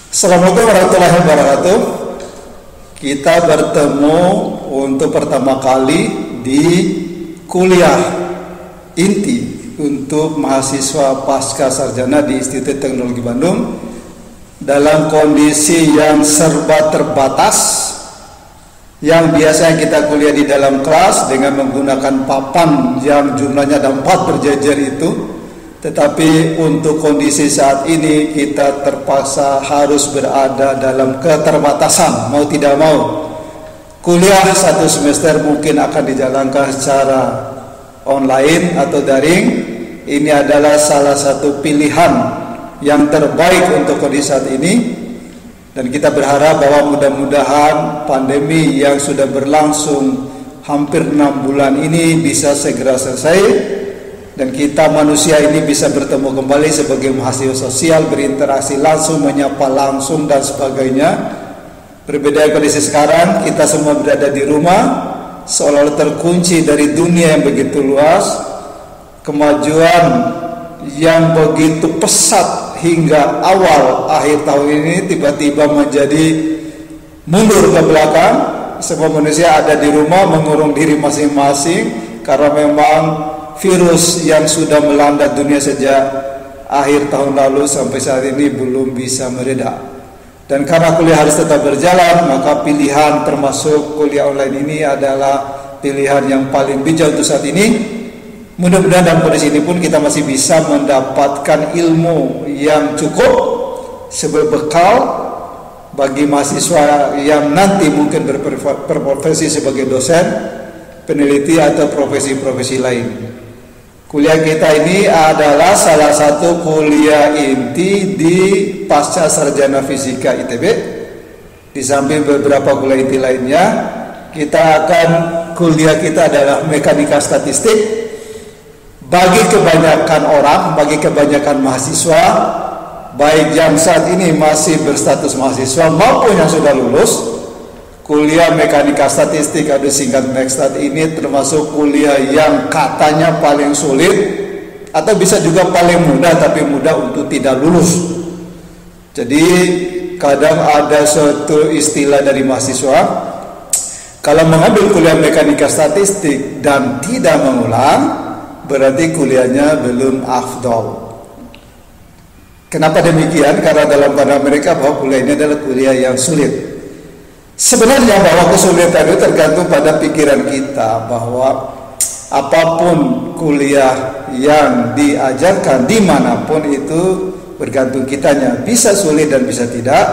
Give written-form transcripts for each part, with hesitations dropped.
Assalamualaikum warahmatullahi wabarakatuh. Kita bertemu untuk pertama kali di kuliah inti untuk mahasiswa pasca sarjana di Institut Teknologi Bandung dalam kondisi yang serba terbatas, yang biasanya kita kuliah di dalam kelas dengan menggunakan papan yang jumlahnya ada 4 berjejer itu. Tetapi untuk kondisi saat ini kita terpaksa harus berada dalam keterbatasan, mau tidak mau. Kuliah 1 semester mungkin akan dijalankan secara online atau daring. Ini adalah salah satu pilihan yang terbaik untuk kondisi saat ini. Dan kita berharap bahwa mudah-mudahan pandemi yang sudah berlangsung hampir 6 bulan ini bisa segera selesai. Dan kita manusia ini bisa bertemu kembali sebagai mahasiswa sosial, berinteraksi langsung, menyapa langsung dan sebagainya. Berbeda kondisi sekarang, kita semua berada di rumah, seolah-olah terkunci dari dunia yang begitu luas. Kemajuan yang begitu pesat hingga awal akhir tahun ini tiba-tiba menjadi mundur ke belakang. Semua manusia ada di rumah mengurung diri masing-masing karena memang virus yang sudah melanda dunia sejak akhir tahun lalu sampai saat ini belum bisa mereda. Dan karena kuliah harus tetap berjalan, maka pilihan termasuk kuliah online ini adalah pilihan yang paling bijak untuk saat ini. Mudah-mudahan dalam kondisi ini pun kita masih bisa mendapatkan ilmu yang cukup sebagai bekal bagi mahasiswa yang nanti mungkin berprofesi sebagai dosen, peneliti atau profesi-profesi lain. Kuliah kita ini adalah salah satu kuliah inti di pasca sarjana fisika ITB. Di samping beberapa kuliah inti lainnya, kuliah kita adalah mekanika statistik. Bagi kebanyakan orang, bagi kebanyakan mahasiswa, baik yang saat ini masih berstatus mahasiswa maupun yang sudah lulus, kuliah mekanika statistik atau singkat Mekstat ini termasuk kuliah yang katanya paling sulit atau bisa juga paling mudah, tapi mudah untuk tidak lulus. Jadi kadang ada suatu istilah dari mahasiswa, kalau mengambil kuliah mekanika statistik dan tidak mengulang, berarti kuliahnya belum afdol. Kenapa demikian? Karena dalam pandangan mereka bahwa kuliah ini adalah kuliah yang sulit. Sebenarnya bahwa kesulitan itu tergantung pada pikiran kita, bahwa apapun kuliah yang diajarkan dimanapun itu bergantung kitanya, bisa sulit dan bisa tidak.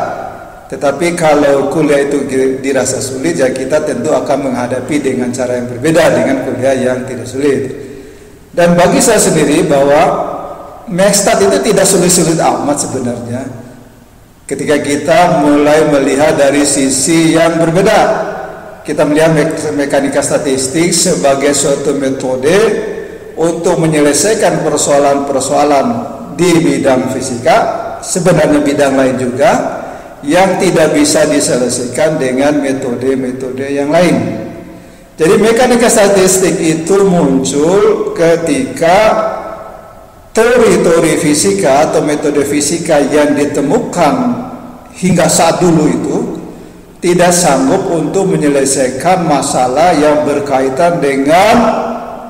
Tetapi kalau kuliah itu dirasa sulit, ya kita tentu akan menghadapi dengan cara yang berbeda dengan kuliah yang tidak sulit. Dan bagi saya sendiri bahwa Mekstat itu tidak sulit-sulit amat sebenarnya, ketika kita mulai melihat dari sisi yang berbeda. Kita melihat mekanika statistik sebagai suatu metode untuk menyelesaikan persoalan-persoalan di bidang fisika, sebenarnya bidang lain juga, yang tidak bisa diselesaikan dengan metode-metode yang lain. Jadi mekanika statistik itu muncul ketika teori-teori fisika atau metode fisika yang ditemukan hingga saat dulu itu tidak sanggup untuk menyelesaikan masalah yang berkaitan dengan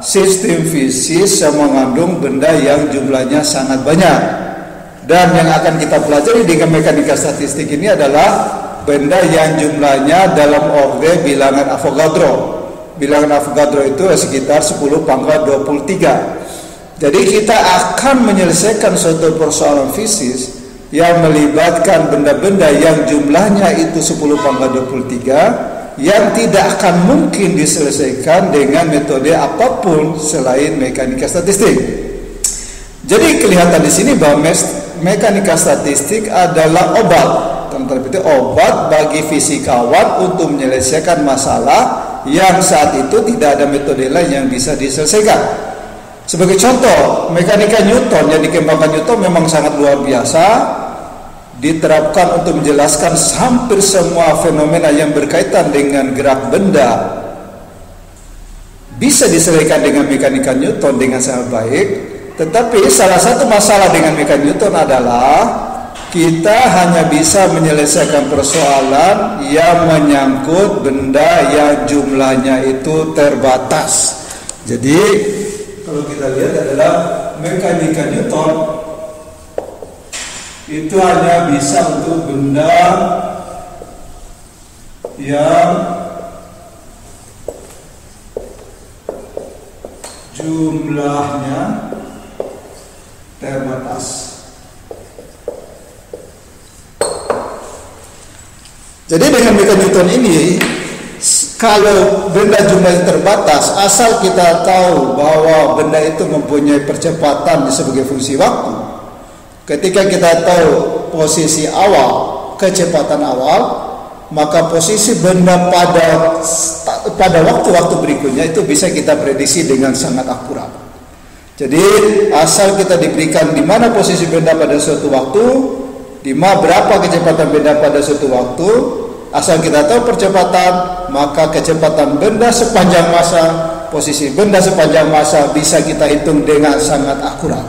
sistem fisis yang mengandung benda yang jumlahnya sangat banyak. Dan yang akan kita pelajari dengan mekanika statistik ini adalah benda yang jumlahnya dalam orde bilangan Avogadro. Bilangan Avogadro itu sekitar 10⁻23. Jadi kita akan menyelesaikan suatu persoalan fisis yang melibatkan benda-benda yang jumlahnya itu 10⁻23, yang tidak akan mungkin diselesaikan dengan metode apapun selain mekanika statistik. Jadi kelihatan di sini bahwa mekanika statistik adalah obat, obat bagi fisikawan untuk menyelesaikan masalah yang saat itu tidak ada metode lain yang bisa diselesaikan. Sebagai contoh, mekanika Newton yang dikembangkan Newton memang sangat luar biasa, diterapkan untuk menjelaskan hampir semua fenomena yang berkaitan dengan gerak benda. Bisa diselesaikan dengan mekanika Newton dengan sangat baik. Tetapi salah satu masalah dengan mekanika Newton adalah kita hanya bisa menyelesaikan persoalan yang menyangkut benda yang jumlahnya itu terbatas. Jadi kalau kita lihat adalah mekanika Newton itu hanya bisa untuk benda yang jumlahnya terbatas. Jadi dengan mekanika Newton ini, kalau benda jumlahnya terbatas, asal kita tahu bahwa benda itu mempunyai percepatan sebagai fungsi waktu. Ketika kita tahu posisi awal, kecepatan awal, maka posisi benda pada waktu-waktu berikutnya itu bisa kita prediksi dengan sangat akurat. Jadi asal kita diberikan di mana posisi benda pada suatu waktu, berapa kecepatan benda pada suatu waktu, asal kita tahu percepatan, maka kecepatan benda sepanjang masa, posisi benda sepanjang masa bisa kita hitung dengan sangat akurat.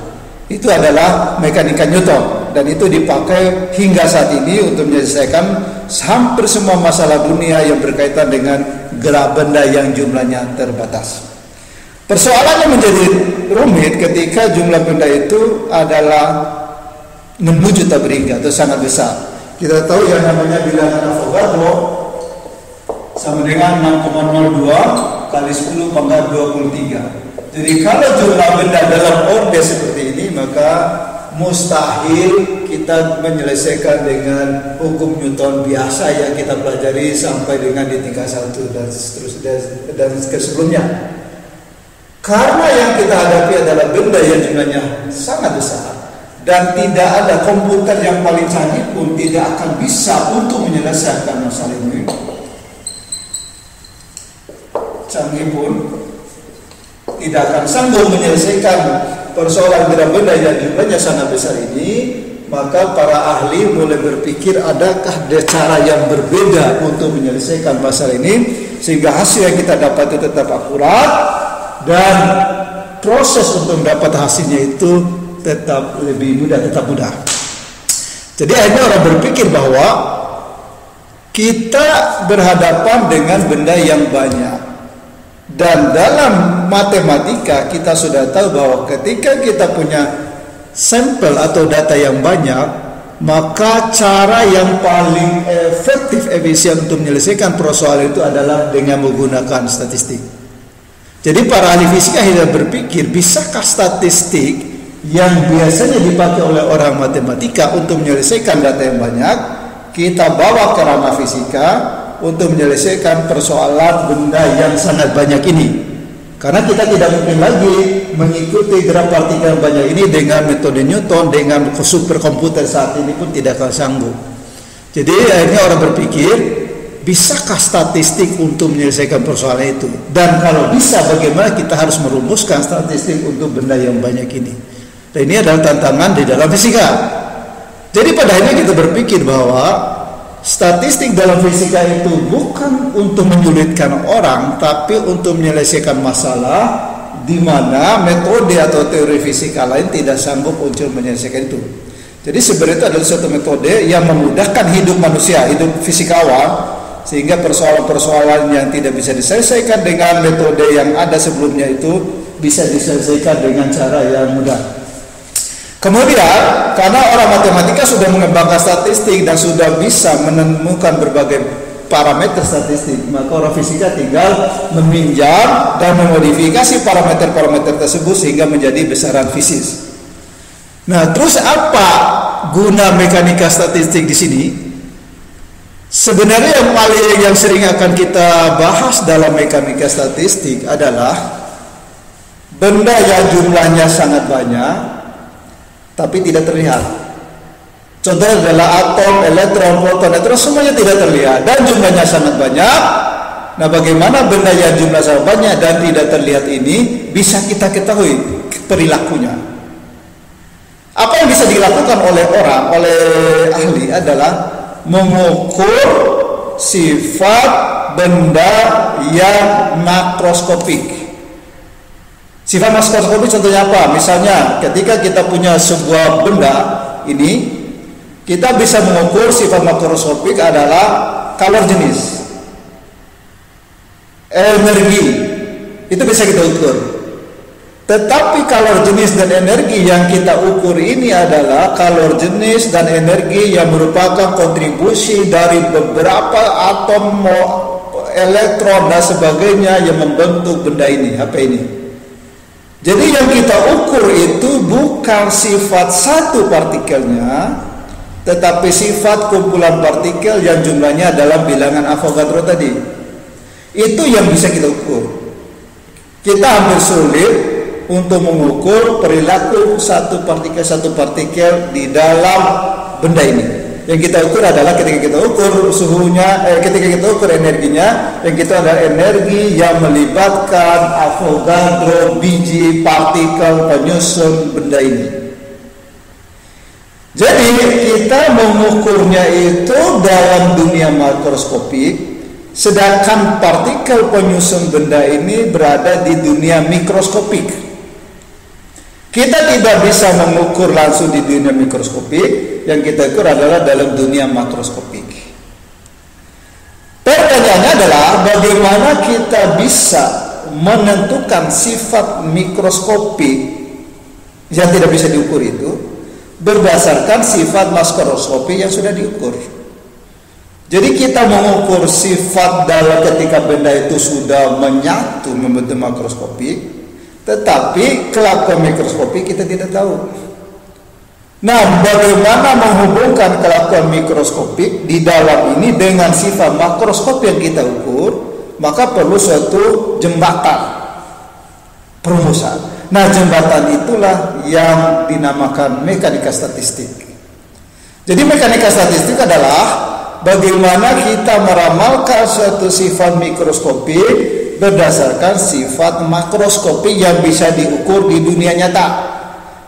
Itu adalah mekanika Newton, dan itu dipakai hingga saat ini untuk menyelesaikan hampir semua masalah dunia yang berkaitan dengan gerak benda yang jumlahnya terbatas. Persoalannya menjadi rumit ketika jumlah benda itu adalah 6 juta berhingga atau sangat besar. Kita tahu yang namanya bilangan Avogadro sama dengan 6,02 kali 10 pangkat 23. Jadi kalau jumlah benda dalam orde seperti ini, maka mustahil kita menyelesaikan dengan hukum Newton biasa yang kita pelajari sampai dengan di tingkat 1 dan seterusnya dan sebelumnya. Karena yang kita hadapi adalah benda yang jumlahnya sangat besar, dan tidak ada komputer yang paling canggih pun tidak akan bisa untuk menyelesaikan masalah ini. Canggih pun tidak akan sanggup menyelesaikan persoalan benda yang jumlahnya sangat besar ini. Maka para ahli mulai berpikir, adakah ada cara yang berbeda untuk menyelesaikan masalah ini sehingga hasil yang kita dapat itu tetap akurat dan proses untuk mendapat hasilnya itu tetap lebih mudah, tetap mudah. Jadi akhirnya orang berpikir bahwa kita berhadapan dengan benda yang banyak, dan dalam matematika kita sudah tahu bahwa ketika kita punya sampel atau data yang banyak, maka cara yang paling efektif, efisien untuk menyelesaikan persoalan itu adalah dengan menggunakan statistik. Jadi para ahli fisika akhirnya berpikir, bisakah statistik yang biasanya dipakai oleh orang matematika untuk menyelesaikan data yang banyak, kita bawa ke ranah fisika untuk menyelesaikan persoalan benda yang sangat banyak ini. Karena kita tidak mungkin lagi mengikuti gerak partikel yang banyak ini dengan metode Newton, dengan superkomputer saat ini pun tidak akan sanggup. Jadi akhirnya orang berpikir, bisakah statistik untuk menyelesaikan persoalan itu? Dan kalau bisa, bagaimana kita harus merumuskan statistik untuk benda yang banyak ini? Dan ini adalah tantangan di dalam fisika. Jadi pada akhirnya kita berpikir bahwa statistik dalam fisika itu bukan untuk menyulitkan orang, tapi untuk menyelesaikan masalah di mana metode atau teori fisika lain tidak sanggup untuk menyelesaikan itu. Jadi sebenarnya itu adalah suatu metode yang memudahkan hidup manusia, hidup fisikawan, sehingga persoalan-persoalan yang tidak bisa diselesaikan dengan metode yang ada sebelumnya itu bisa diselesaikan dengan cara yang mudah. Kemudian karena orang matematika sudah mengembangkan statistik dan sudah bisa menemukan berbagai parameter statistik, maka orang fisika tinggal meminjam dan memodifikasi parameter-parameter tersebut sehingga menjadi besaran fisis. Nah, terus apa guna mekanika statistik di sini? Sebenarnya yang sering akan kita bahas dalam mekanika statistik adalah benda yang jumlahnya sangat banyak tapi tidak terlihat. Contohnya adalah atom, elektron, proton, neutron, semuanya tidak terlihat dan jumlahnya sangat banyak. Nah, bagaimana benda yang jumlah sangat banyak dan tidak terlihat ini bisa kita ketahui perilakunya? Apa yang bisa dilakukan oleh ahli adalah mengukur sifat benda yang makroskopik. Sifat makroskopik contohnya apa? Misalnya ketika kita punya sebuah benda ini, Kita bisa mengukur sifat makroskopik adalah kalor jenis, energi, itu bisa kita ukur. Tetapi kalor jenis dan energi yang kita ukur ini adalah kalor jenis dan energi yang merupakan kontribusi dari beberapa atom, elektron dan sebagainya yang membentuk benda ini, apa ini. Jadi yang kita ukur itu bukan sifat satu partikelnya, tetapi sifat kumpulan partikel yang jumlahnya dalam bilangan Avogadro tadi. Itu yang bisa kita ukur. Kita hampir sulit untuk mengukur perilaku satu partikel di dalam benda ini. Yang kita ukur adalah ketika kita ukur suhunya, ketika kita ukur energinya, yang kita adalah energi yang melibatkan Avogadro biji partikel penyusun benda ini. Jadi kita mengukurnya itu dalam dunia makroskopik, sedangkan partikel penyusun benda ini berada di dunia mikroskopik. Kita tidak bisa mengukur langsung di dunia mikroskopik, yang kita ukur adalah dalam dunia makroskopik. Pertanyaannya adalah bagaimana kita bisa menentukan sifat mikroskopik yang tidak bisa diukur itu berdasarkan sifat makroskopi yang sudah diukur. Jadi kita mengukur sifat dalam ketika benda itu sudah menyatu membentuk makroskopik, tetapi kelakuan mikroskopik kita tidak tahu. Nah, bagaimana menghubungkan kelakuan mikroskopik di dalam ini dengan sifat makroskop yang kita ukur? Maka perlu suatu jembatan perumusan. Nah, jembatan itulah yang dinamakan mekanika statistik. Jadi mekanika statistik adalah bagaimana kita meramalkan suatu sifat mikroskopik berdasarkan sifat makroskopik yang bisa diukur di dunia nyata.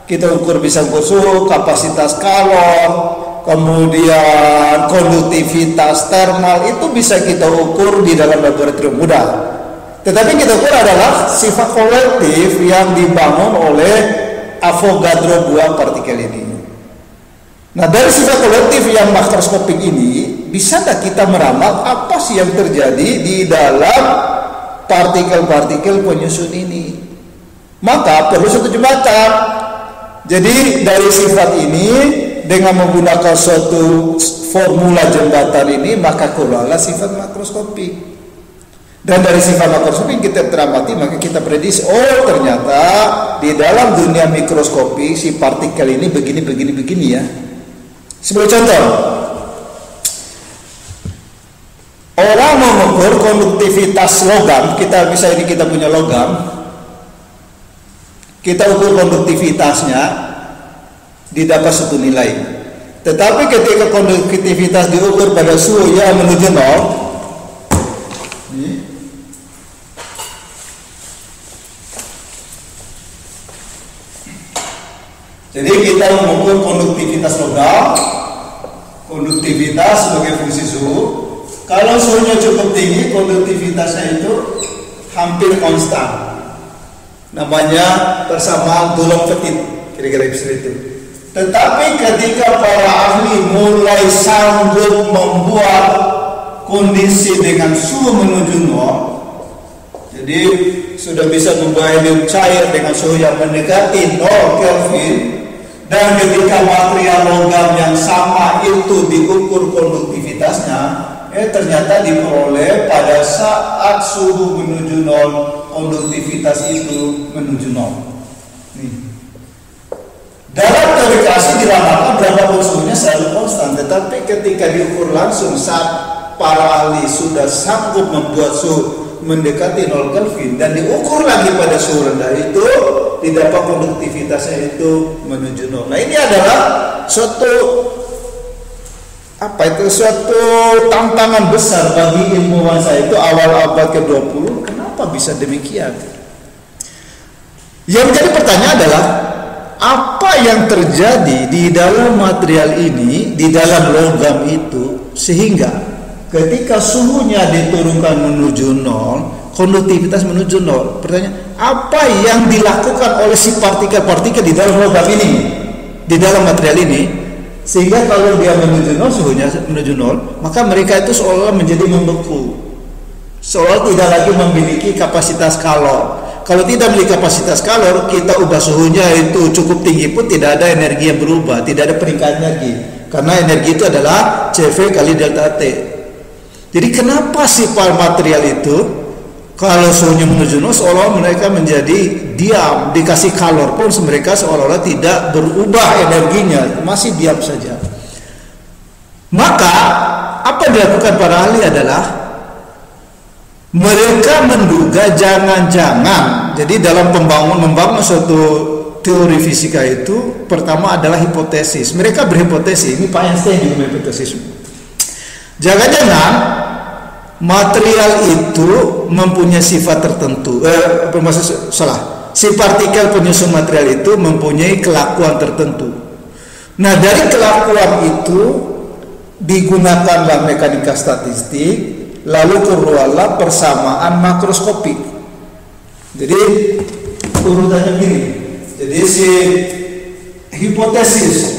Kita ukur bisa ukur suhu, kapasitas kalor, kemudian konduktivitas termal, itu bisa kita ukur di dalam laboratorium mudah. Tetapi kita ukur adalah sifat kolektif yang dibangun oleh Avogadro buah partikel ini. Nah, dari sifat kolektif yang makroskopik ini, bisa tidak kita meramal apa sih yang terjadi di dalam partikel-partikel penyusun ini? Maka perlu suatu jembatan. Jadi dari sifat ini dengan menggunakan suatu formula jembatan ini, maka keluarlah sifat makroskopik. Dan dari sifat makroskopik kita teramati, maka kita prediksi, oh ternyata di dalam dunia mikroskopi si partikel ini begini ya. Sebagai contoh, orang mengukur konduktivitas logam, kita punya logam, kita ukur konduktivitasnya, didapat suatu nilai. Tetapi ketika konduktivitas diukur pada suhu yang menuju 0, jadi kita mengukur konduktivitas logam, konduktivitas sebagai fungsi suhu. Kalau suhunya cukup tinggi, konduktivitasnya itu hampir konstan. Namanya persamaan Coulomb petit, kira-kira seperti itu. Tetapi ketika para ahli mulai sanggup membuat kondisi dengan suhu menuju 0, jadi sudah bisa membuat helium cair dengan suhu yang mendekati 0 Kelvin. Dan ketika material logam yang sama itu diukur konduktivitasnya, ternyata diperoleh pada saat suhu menuju 0, konduktivitas itu menuju 0. Dalam teori diramalkan berapapun suhunya selalu konstan, tetapi ketika diukur langsung saat para ahli sudah sanggup membuat suhu mendekati 0 Kelvin dan diukur lagi pada suhu rendah itu, didapat konduktivitasnya itu menuju 0. Nah, ini adalah suatu tantangan besar bagi ilmuwan saya itu awal abad ke-20. Kenapa bisa demikian? Yang menjadi pertanyaan adalah apa yang terjadi di dalam material ini, di dalam logam itu, sehingga ketika suhunya diturunkan menuju 0, konduktivitas menuju 0. Pertanyaan, apa yang dilakukan oleh si partikel-partikel di dalam logam ini, di dalam material ini, Sehingga kalau dia menuju nol, suhunya menuju nol, maka mereka itu seolah menjadi membeku, seolah tidak lagi memiliki kapasitas kalor. Kalau tidak memiliki kapasitas kalor, kita ubah suhunya itu cukup tinggi pun tidak ada energi yang berubah, tidak ada peningkatan energi, karena energi itu adalah CV kali delta T. Jadi kenapa sifat material itu kalau suhunya menuju nol, seolah mereka menjadi diam, dikasih kalor pun mereka seolah-olah tidak berubah energinya, masih diam saja. Maka apa yang dilakukan para ahli adalah mereka menduga jangan-jangan, jadi dalam membangun suatu teori fisika itu pertama adalah hipotesis. Mereka berhipotesis, ini Pak Einstein juga berhipotesis. Jangan-jangan material itu mempunyai sifat tertentu, si partikel penyusun material itu mempunyai kelakuan tertentu. Nah, dari kelakuan itu digunakanlah mekanika statistik, lalu keluarlah persamaan makroskopik. Jadi urutannya begini. Jadi si hipotesis,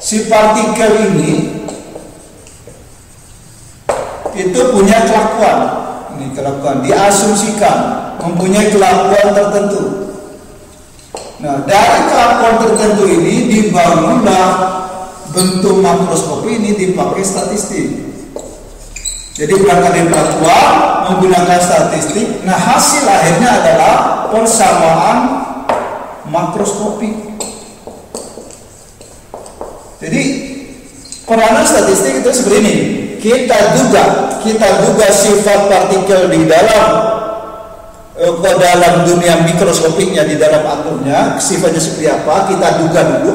si partikel ini itu punya kelakuan. Ini kelakuan diasumsikan mempunyai kelakuan tertentu. Nah, dari kelakuan tertentu ini dibangunlah bentuk makroskopi ini dipakai statistik. Jadi berangkat dari kelakuan menggunakan statistik. Nah, hasil akhirnya adalah persamaan makroskopik. Jadi peranan statistik itu seperti ini. Kita duga sifat partikel di dalam dunia mikroskopiknya, di dalam atomnya sifatnya seperti apa, kita duga dulu.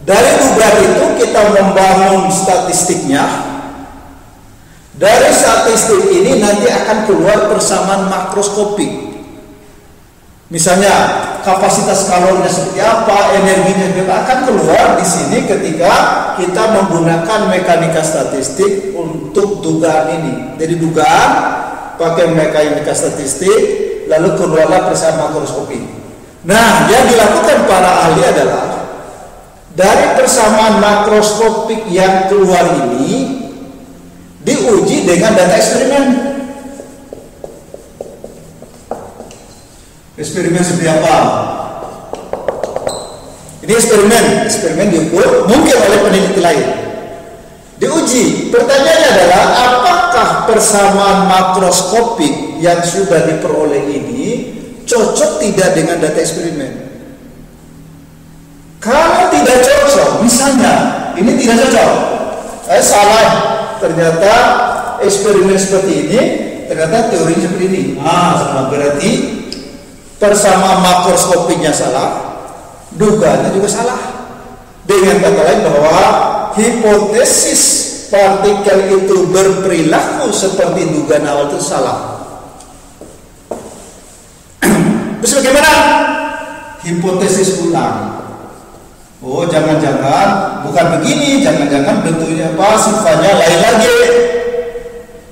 Dari dugaan itu kita membangun statistiknya. Dari statistik ini nanti akan keluar persamaan makroskopik. Misalnya kapasitas kalornya seperti apa, energinya juga akan keluar di sini ketika kita menggunakan mekanika statistik untuk dugaan ini. Jadi dugaan pakai mekanika statistik, lalu keluarlah persamaan makroskopik. Nah, yang dilakukan para ahli adalah dari persamaan makroskopik yang keluar ini diuji dengan data eksperimen. Eksperimen seperti apa? Ini eksperimen diukur mungkin oleh peneliti lain. Diuji. Pertanyaannya adalah apakah persamaan makroskopik yang sudah diperoleh ini cocok tidak dengan data eksperimen? Kalau tidak cocok, misalnya ini tidak cocok, salah. Ternyata eksperimen seperti ini, ternyata teori seperti ini. Sama berarti persamaan makroskopiknya salah, dugaannya juga salah. Dengan kata lain bahwa hipotesis partikel itu berperilaku seperti dugaan awal itu salah. Terus bagaimana? Hipotesis ulang. Oh, jangan-jangan bukan begini, jangan-jangan bentuknya apa, sifatnya lain lagi.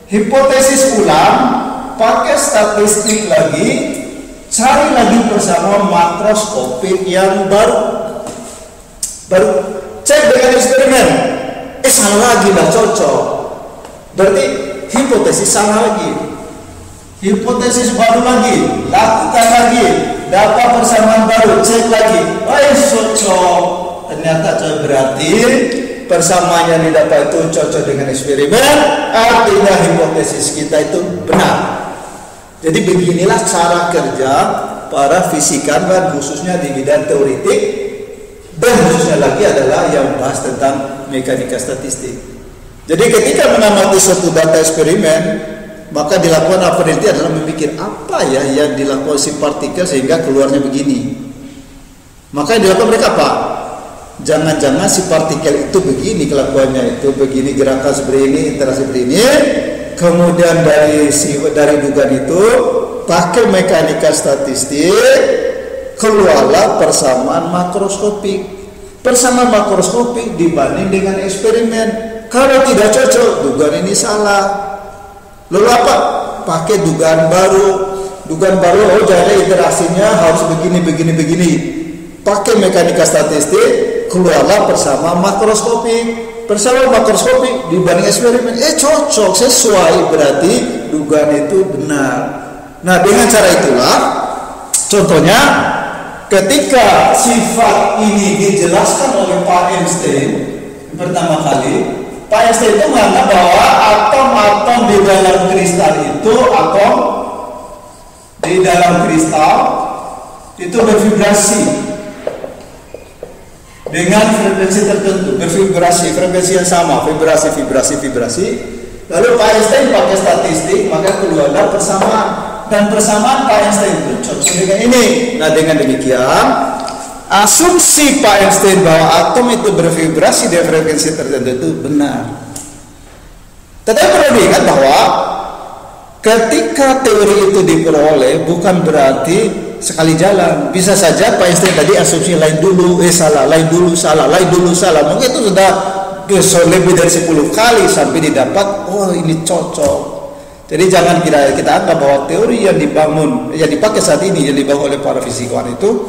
Hipotesis ulang, pakai statistik lagi, cari lagi persamaan makroskopik yang baru cek dengan eksperimen. Salah lagi, nggak cocok. Berarti hipotesis salah lagi. Hipotesis baru lagi, lakukan lagi, dapat persamaan baru, cek lagi. Cocok. Ternyata cocok, berarti persamaan yang didapat itu cocok dengan eksperimen, artinya hipotesis kita itu benar. Jadi beginilah cara kerja para fisikawan khususnya di bidang teoretik, dan khususnya lagi adalah yang bahas tentang mekanika statistik. Jadi ketika mengamati suatu data eksperimen, maka dilakukan penelitian adalah memikir apa ya yang dilakukan si partikel sehingga keluarnya begini. Maka yang dilakukan mereka apa? Jangan-jangan si partikel itu begini kelakuannya, itu begini gerakan seperti ini, interaksi seperti ini. Kemudian dari dugaan itu pakai mekanika statistik, keluarlah persamaan makroskopik. Persamaan makroskopik dibanding dengan eksperimen. Kalau tidak cocok, dugaan ini salah. Lalu apa? Pakai dugaan baru. Dugaan baru, jadi interaksinya harus begini. Pakai mekanika statistik, keluarlah bersama makroskopik. Bersama makroskopik dibanding eksperimen, cocok, sesuai, berarti dugaan itu benar. Nah, dengan cara itulah, contohnya ketika sifat ini dijelaskan oleh Pak Einstein pertama kali, Pak Einstein itu menganggap bahwa atom-atom di dalam kristal itu, atom di dalam kristal itu bervibrasi dengan frekuensi tertentu, bervibrasi, frekuensi yang sama, vibrasi. Lalu Pak Einstein pakai statistik, maka keluarlah persamaan. Dan persamaan Pak Einstein itu cocok dengan ini. Nah, dengan demikian, asumsi Pak Einstein bahwa atom itu bervibrasi dengan frekuensi tertentu itu benar. Tetapi perlu diingat bahwa ketika teori itu diperoleh bukan berarti sekali jalan. Bisa saja Pak Einstein tadi asumsi lain dulu, salah. Mungkin itu sudah lebih dari 10 kali sampai didapat, oh ini cocok. Jadi jangan kita anggap bahwa teori yang dipakai saat ini, yang dibangun oleh para fisikawan itu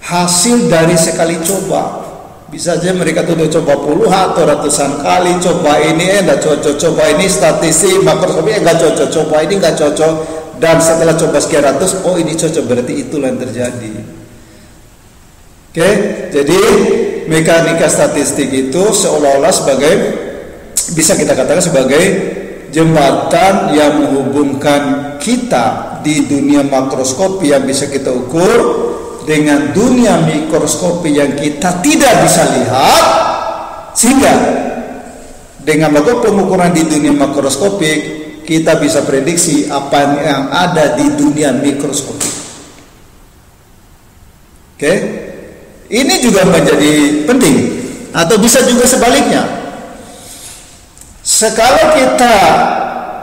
hasil dari sekali coba. Bisa saja mereka tuh udah coba puluhan atau ratusan kali, coba ini enggak cocok, coba ini statistik makroskopik enggak cocok, coba ini enggak cocok. Dan setelah coba sekian ratus, oh ini cocok, berarti itulah yang terjadi. Oke, jadi mekanika statistik itu seolah-olah sebagai, bisa kita katakan sebagai jembatan yang menghubungkan kita di dunia makroskopi yang bisa kita ukur dengan dunia mikroskopi yang kita tidak bisa lihat, sehingga dengan melakukan pengukuran di dunia makroskopik kita bisa prediksi apa yang ada di dunia mikroskopik. Oke, ini juga menjadi penting, atau bisa juga sebaliknya. Sekalau kita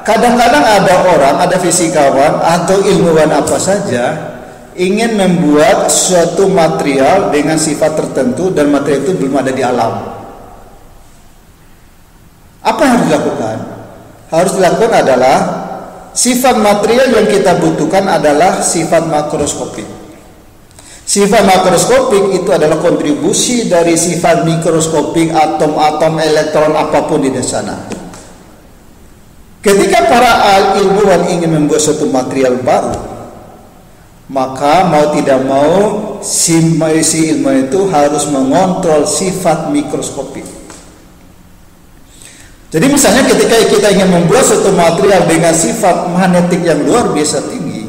kadang-kadang ada orang, ada fisikawan atau ilmuwan apa saja ingin membuat suatu material dengan sifat tertentu dan material itu belum ada di alam. Apa yang harus dilakukan? Harus dilakukan adalah sifat material yang kita butuhkan adalah sifat makroskopik. Sifat makroskopik itu adalah kontribusi dari sifat mikroskopik atom-atom, elektron, apapun di sana. Ketika para ilmuwan ingin membuat suatu material baru, maka mau tidak mau si ilmuwan itu harus mengontrol sifat mikroskopik. Jadi misalnya ketika kita ingin membuat suatu material dengan sifat magnetik yang luar biasa tinggi,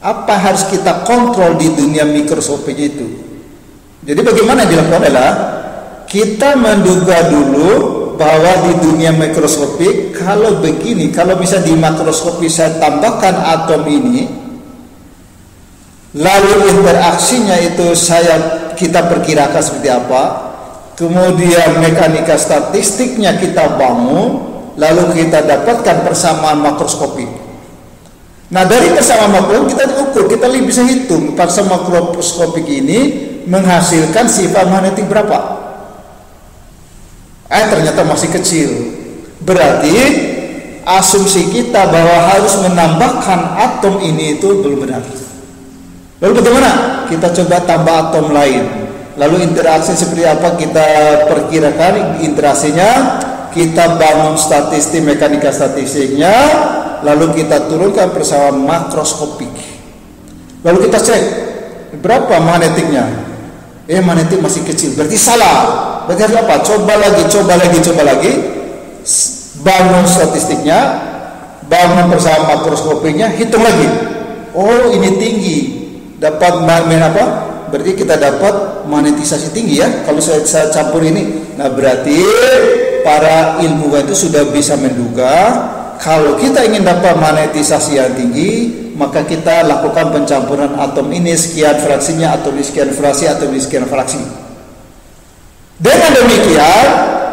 apa harus kita kontrol di dunia mikroskopik itu? Jadi bagaimana yang dilakukan adalah kita menduga dulu bahwa di dunia mikroskopik kalau begini, kalau bisa di makroskopik saya tambahkan atom ini, lalu interaksinya itu kita perkirakan seperti apa, kemudian mekanika statistiknya kita bangun, lalu kita dapatkan persamaan makroskopik. Nah, dari persamaan makroskopik kita ukur, kita bisa hitung persamaan makroskopik ini menghasilkan sifat magnetik berapa. Ternyata masih kecil. Berarti asumsi kita bahwa harus menambahkan atom ini itu belum benar. Lalu bagaimana? Kita coba tambah atom lain. Lalu interaksi seperti apa kita perkirakan interaksinya, kita bangun statistik, mekanika statistiknya, lalu kita turunkan persamaan makroskopik. Lalu kita cek berapa magnetiknya. Magnetik masih kecil, berarti salah. Berarti harus apa? Coba lagi. Bangun statistiknya, bangun persamaan makroskopiknya, hitung lagi. Oh, ini tinggi. Dapat apa? Berarti kita dapat magnetisasi tinggi ya. Kalau saya campur ini, nah berarti para ilmuwan itu sudah bisa menduga kalau kita ingin dapat magnetisasi yang tinggi, maka kita lakukan pencampuran atom ini sekian fraksinya, atom ini sekian fraksi, atom ini sekian fraksi. Dengan demikian,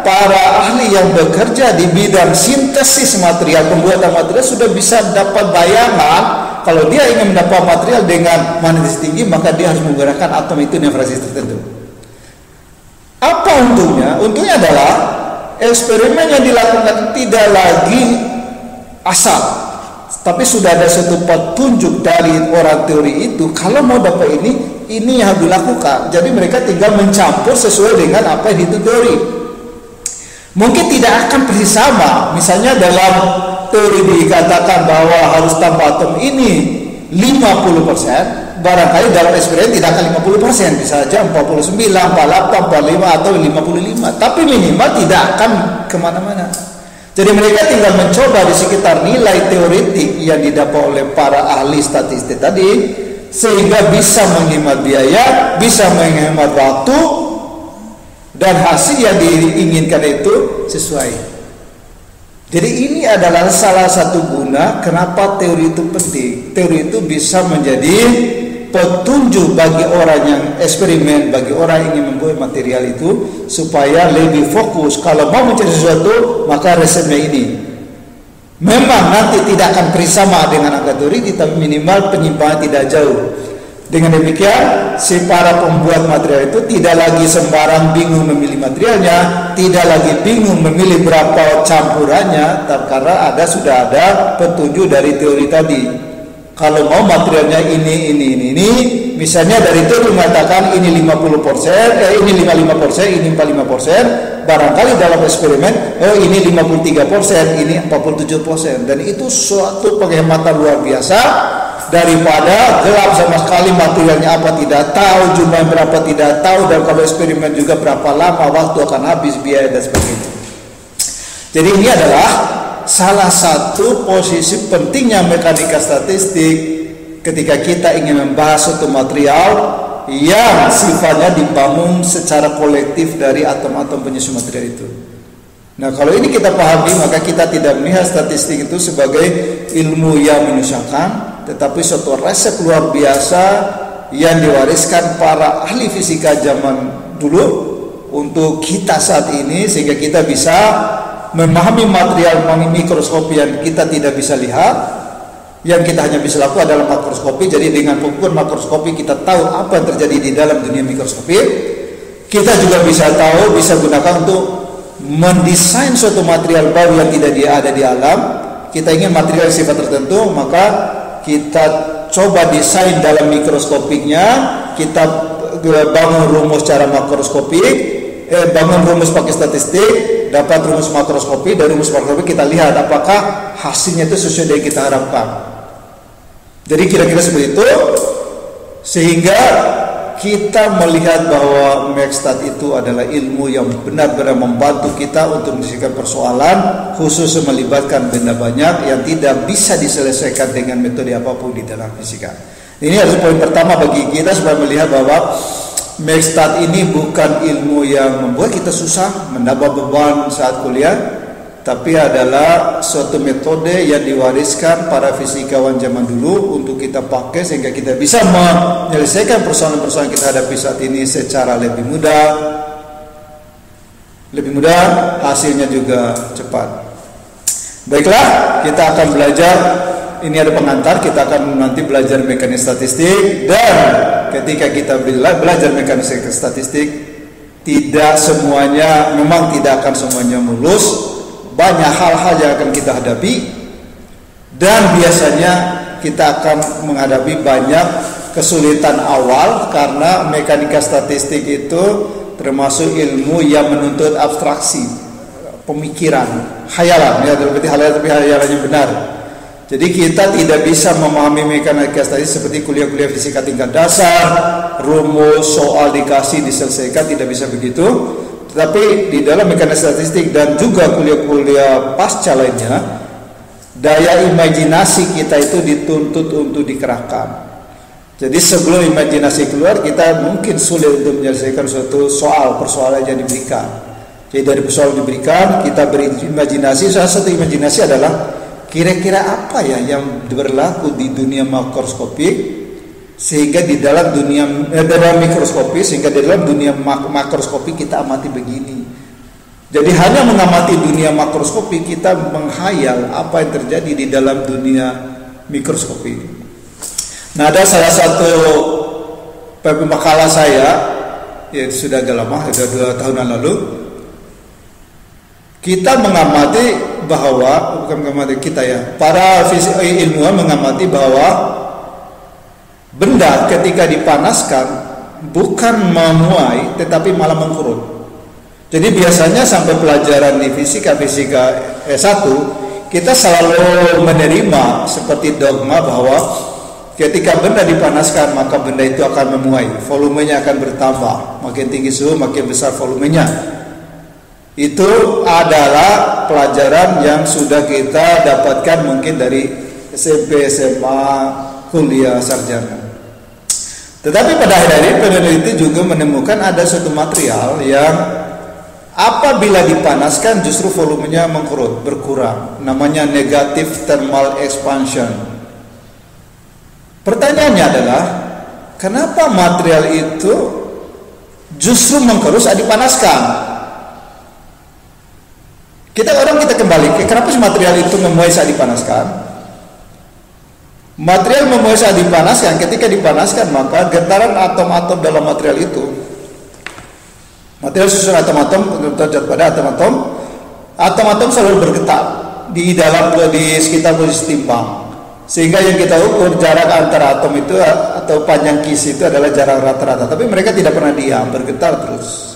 para ahli yang bekerja di bidang sintesis material, pembuatan material sudah bisa dapat bayangan kalau dia ingin mendapat material dengan magnetisasi tinggi, maka dia harus menggunakan atom itu dengan fraksi tertentu. Apa untungnya? Untungnya adalah eksperimen yang dilakukan tidak lagi asal, tapi sudah ada satu petunjuk dari orang teori itu, kalau mau dapat ini yang harus dilakukan. Jadi mereka tinggal mencampur sesuai dengan apa yang itu teori. Mungkin tidak akan persis sama. Misalnya dalam teori dikatakan bahwa harus tambah atom ini 50%, barangkali dalam eksperimen tidak akan 50%, bisa saja 49, 48, 45 atau 55, tapi minimal tidak akan kemana-mana. Jadi mereka tinggal mencoba di sekitar nilai teoretik yang didapat oleh para ahli statistik tadi, sehingga bisa menghemat biaya, bisa menghemat waktu, dan hasil yang diinginkan itu sesuai. Jadi ini adalah salah satu guna kenapa teori itu penting. Teori itu bisa menjadi petunjuk bagi orang yang eksperimen, bagi orang yang ingin membuat material itu, supaya lebih fokus. Kalau mau mencari sesuatu, maka resepnya ini. Memang nanti tidak akan bersama dengan angka teori, tapi minimal penyimpangan tidak jauh. Dengan demikian, si para pembuat material itu tidak lagi sembarang bingung memilih materialnya, tidak lagi bingung memilih berapa campurannya, karena sudah ada petunjuk dari teori tadi. Kalau mau materialnya ini, misalnya dari teori mengatakan ini 50%, ini 55%, ini 45%, barangkali dalam eksperimen, ini 53%, ini 47%, dan itu suatu penghematan luar biasa. Daripada gelap sama sekali materialnya apa tidak tahu, jumlah berapa tidak tahu, dan kalau eksperimen juga berapa lama waktu akan habis, biaya dan sebagainya. Jadi ini adalah salah satu posisi pentingnya mekanika statistik ketika kita ingin membahas suatu material yang sifatnya dibangun secara kolektif dari atom-atom penyusun material itu. Nah, kalau ini kita pahami, maka kita tidak melihat statistik itu sebagai ilmu yang menyusahkan, tetapi suatu resep luar biasa yang diwariskan para ahli fisika zaman dulu untuk kita saat ini, sehingga kita bisa memahami material mikroskopi yang kita tidak bisa lihat. Yang kita hanya bisa lakukan adalah makroskopi. Jadi dengan pengukuran makroskopi kita tahu apa yang terjadi di dalam dunia mikroskopi. Kita juga bisa tahu, bisa gunakan untuk mendesain suatu material baru yang tidak ada di alam. Kita ingin material sifat tertentu, maka kita coba desain dalam mikroskopiknya, kita bangun rumus secara makroskopik, bangun rumus pakai statistik, dapat rumus makroskopi. Dari rumus makroskopi kita lihat apakah hasilnya itu sesuai dengan kita harapkan. Jadi kira-kira seperti itu, sehingga kita melihat bahwa Mekstat itu adalah ilmu yang benar-benar membantu kita untuk menyelesaikan persoalan, khusus melibatkan benda banyak yang tidak bisa diselesaikan dengan metode apapun di dalam fisika. Ini adalah poin pertama bagi kita supaya melihat bahwa Mekstat ini bukan ilmu yang membuat kita susah, menambah beban saat kuliah, tapi adalah suatu metode yang diwariskan para fisikawan zaman dulu untuk kita pakai sehingga kita bisa menyelesaikan persoalan-persoalan yang kita hadapi saat ini secara lebih mudah, hasilnya juga cepat. Baiklah, kita akan belajar. Ini ada pengantar, kita akan nanti belajar mekanik statistik, dan ketika kita belajar mekanik statistik, tidak semuanya, memang tidak akan semuanya mulus. Banyak hal-hal yang akan kita hadapi, dan biasanya kita akan menghadapi banyak kesulitan awal, karena mekanika statistik itu termasuk ilmu yang menuntut abstraksi, pemikiran, khayalan, ya, berarti khayalannya benar. Jadi kita tidak bisa memahami mekanika statistik seperti kuliah-kuliah fisika tingkat dasar, rumus, soal dikasih diselesaikan, tidak bisa begitu. Tetapi di dalam mekanika statistik dan juga kuliah-kuliah pasca lainnya, daya imajinasi kita itu dituntut untuk dikerahkan. Jadi sebelum imajinasi keluar, kita mungkin sulit untuk menyelesaikan suatu persoalan yang diberikan. Jadi dari persoalan diberikan, kita berimajinasi. Salah satu imajinasi adalah kira-kira apa ya yang berlaku di dunia makroskopik, sehingga di dalam dunia dalam mikroskopi, sehingga di dalam dunia makroskopi kita amati begini. Jadi hanya mengamati dunia makroskopi, kita menghayal apa yang terjadi di dalam dunia mikroskopi. Nah, ada salah satu makalah saya, ya sudah agak lama, sudah 2 tahunan lalu. Kita mengamati bahwa bukan mengamati kita ya. Para ilmuwan mengamati bahwa benda ketika dipanaskan bukan memuai tetapi malah mengkurut. Jadi biasanya sampai pelajaran di fisika S1 kita selalu menerima seperti dogma bahwa ketika benda dipanaskan maka benda itu akan memuai, volumenya akan bertambah, makin tinggi suhu makin besar volumenya. Itu adalah pelajaran yang sudah kita dapatkan mungkin dari SMP, SMA, kuliah, sarjana. Tetapi pada akhirnya peneliti juga menemukan ada suatu material yang apabila dipanaskan justru volumenya mengkurut, berkurang. Namanya negative thermal expansion. Pertanyaannya adalah, kenapa material itu justru mengkurut saat dipanaskan? Kita kembali, kenapa sih material itu memuai saat dipanaskan? Material memuai saat dipanaskan, ketika dipanaskan maka getaran atom-atom dalam material itu, material susun atom-atom terjadi pada atom-atom selalu bergetar di sekitar posisi timbang, sehingga yang kita ukur jarak antara atom itu atau panjang kisi itu adalah jarak rata-rata, tapi mereka tidak pernah diam, bergetar terus.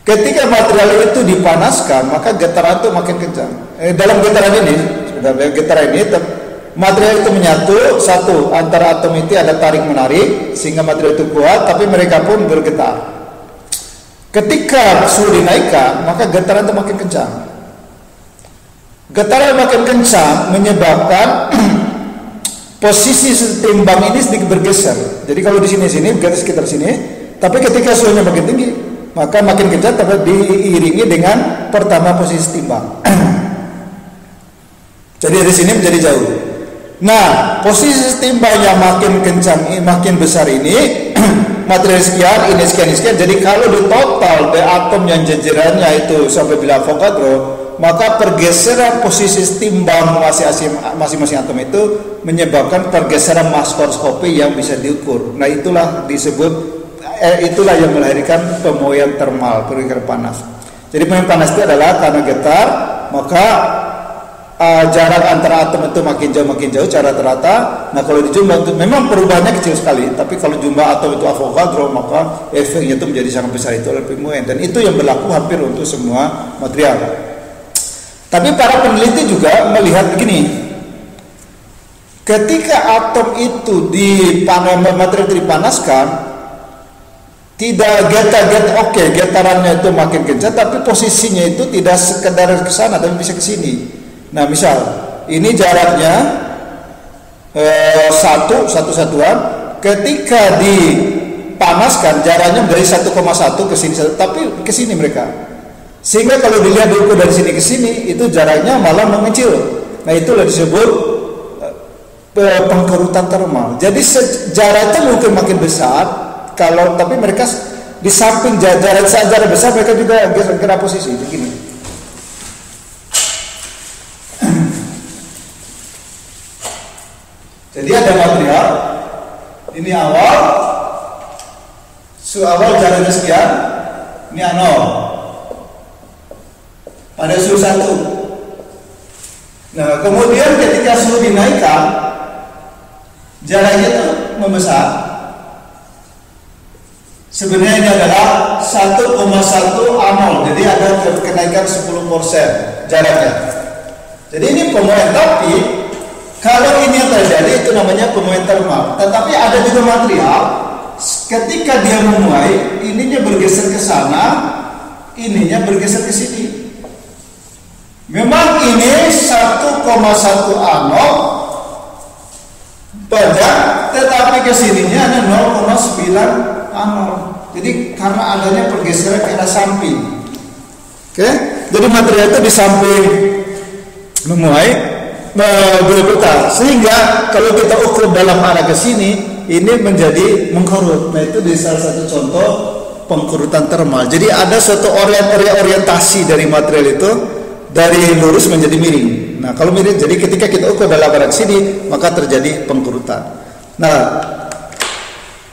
Ketika material itu dipanaskan maka getaran itu makin kencang. Dalam getaran ini material itu menyatu satu, antara atom itu ada tarik menarik sehingga material itu kuat, tapi mereka pun bergetar. Ketika suhu dinaikkan maka getaran itu makin kencang. Getaran makin kencang menyebabkan posisi timbang ini sedikit bergeser. Jadi kalau di sini bergeser sekitar sini, tapi ketika suhunya makin tinggi maka makin kencang, tapi diiringi dengan pertama posisi timbang. Jadi dari sini menjadi jauh. Nah, posisi timbang yang makin kencang, makin besar ini material sekian, ini sekian. Jadi kalau di total atom yang jajarannya itu sampai bila Avogadro, maka pergeseran posisi timbang masing-masing atom itu menyebabkan pergeseran makroskopi yang bisa diukur. Nah, itulah yang melahirkan pemuaian termal, pergeseran panas. Jadi pemuaian panas itu adalah karena getar, maka jarak antara atom itu makin jauh cara rata-rata. Nah, kalau dijumlah itu memang perubahannya kecil sekali, tapi kalau jumlah atom itu Avogadro maka efeknya itu menjadi sangat besar, itu adalah pemuaian, dan itu yang berlaku hampir untuk semua material. Tapi para peneliti juga melihat begini, ketika atom itu material itu dipanaskan, tidak getarannya itu makin kencang, tapi posisinya itu tidak sekedar ke sana, tapi bisa ke sini. Nah, misal ini jaraknya satu satuan, ketika dipanaskan jaraknya dari 1,1 ke sini, tapi ke sini mereka. Sehingga kalau dilihat diukur dari sini ke sini, itu jaraknya malah mengecil. Nah, itulah disebut pengkerutan termal. Jadi jaraknya mungkin makin besar, tapi mereka di samping jarak besar mereka juga gerak posisi begini. Jadi ada material ini awal jaraknya sekian, ini nol pada suhu 1. Nah, kemudian ketika suhu dinaikkan jaraknya itu membesar. Sebenarnya ini adalah 1,1 A0, jadi ada kenaikan 10% jaraknya. Jadi ini pemuaian, tapi kalau ini yang terjadi itu namanya pemuaian termal. Tetapi ada juga material ketika dia memuai, ininya bergeser ke sana, ininya bergeser ke sini. Memang ini 1,1 A0 banyak, tetapi ke sininya ada 0,9 A0. Jadi karena adanya pergeseran ke arah samping. Oke? Jadi material itu di samping memuai berputar, sehingga kalau kita ukur dalam arah ke sini, ini menjadi mengkerut. Nah, itu di salah satu contoh pengkerutan termal. Jadi ada suatu orientasi dari material itu dari lurus menjadi miring. Nah, kalau miring, jadi ketika kita ukur dalam arah ke sini, maka terjadi pengkerutan. Nah,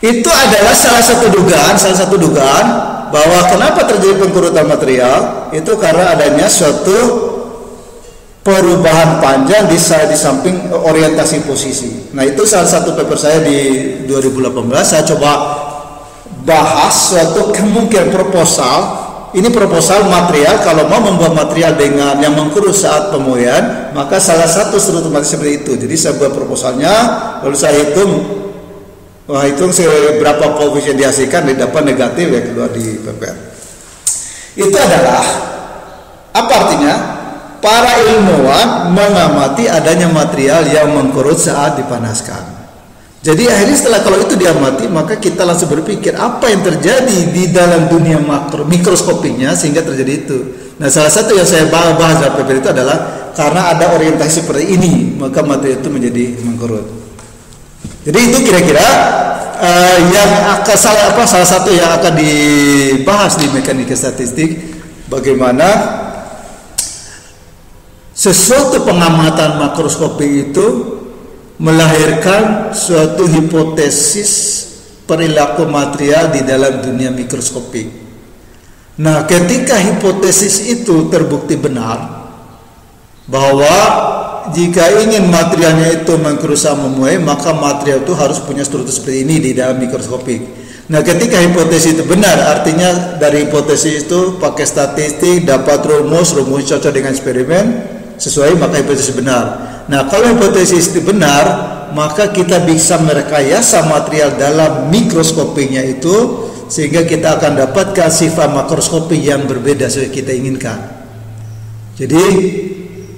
itu adalah salah satu dugaan bahwa kenapa terjadi pengkerutan material itu karena adanya suatu perubahan panjang di samping orientasi posisi. Nah, itu salah satu paper saya di 2018. Saya coba bahas suatu kemungkinan proposal. Ini proposal material, kalau mau membuat material dengan yang mengkurus saat pemulihan, maka salah satu struktur material seperti itu. Jadi saya buat proposalnya, lalu saya hitung seberapa koefisien dihasilkan, dapat negatif ya keluar di paper. Itu adalah apa artinya? Para ilmuwan mengamati adanya material yang mengkurut saat dipanaskan. Jadi akhirnya setelah kalau itu diamati, maka kita langsung berpikir apa yang terjadi di dalam dunia mikroskopinya sehingga terjadi itu. Nah, salah satu yang saya bahas dalam paper itu adalah karena ada orientasi seperti ini, maka material itu menjadi mengkurut. Jadi itu kira-kira yang akan salah satu yang akan dibahas di mekanika statistik, bagaimana sesuatu pengamatan makroskopi itu melahirkan suatu hipotesis perilaku material di dalam dunia mikroskopik. Nah, ketika hipotesis itu terbukti benar bahwa jika ingin materialnya itu mengkurus memuai, maka material itu harus punya struktur seperti ini di dalam mikroskopik. Nah, ketika hipotesis itu benar, artinya dari hipotesis itu pakai statistik, dapat rumus cocok dengan eksperimen sesuai, maka hipotesis benar. Nah, kalau hipotesis itu benar, maka kita bisa merekayasa material dalam mikroskopinya itu sehingga kita akan dapatkan sifat makroskopi yang berbeda sesuai kita inginkan. Jadi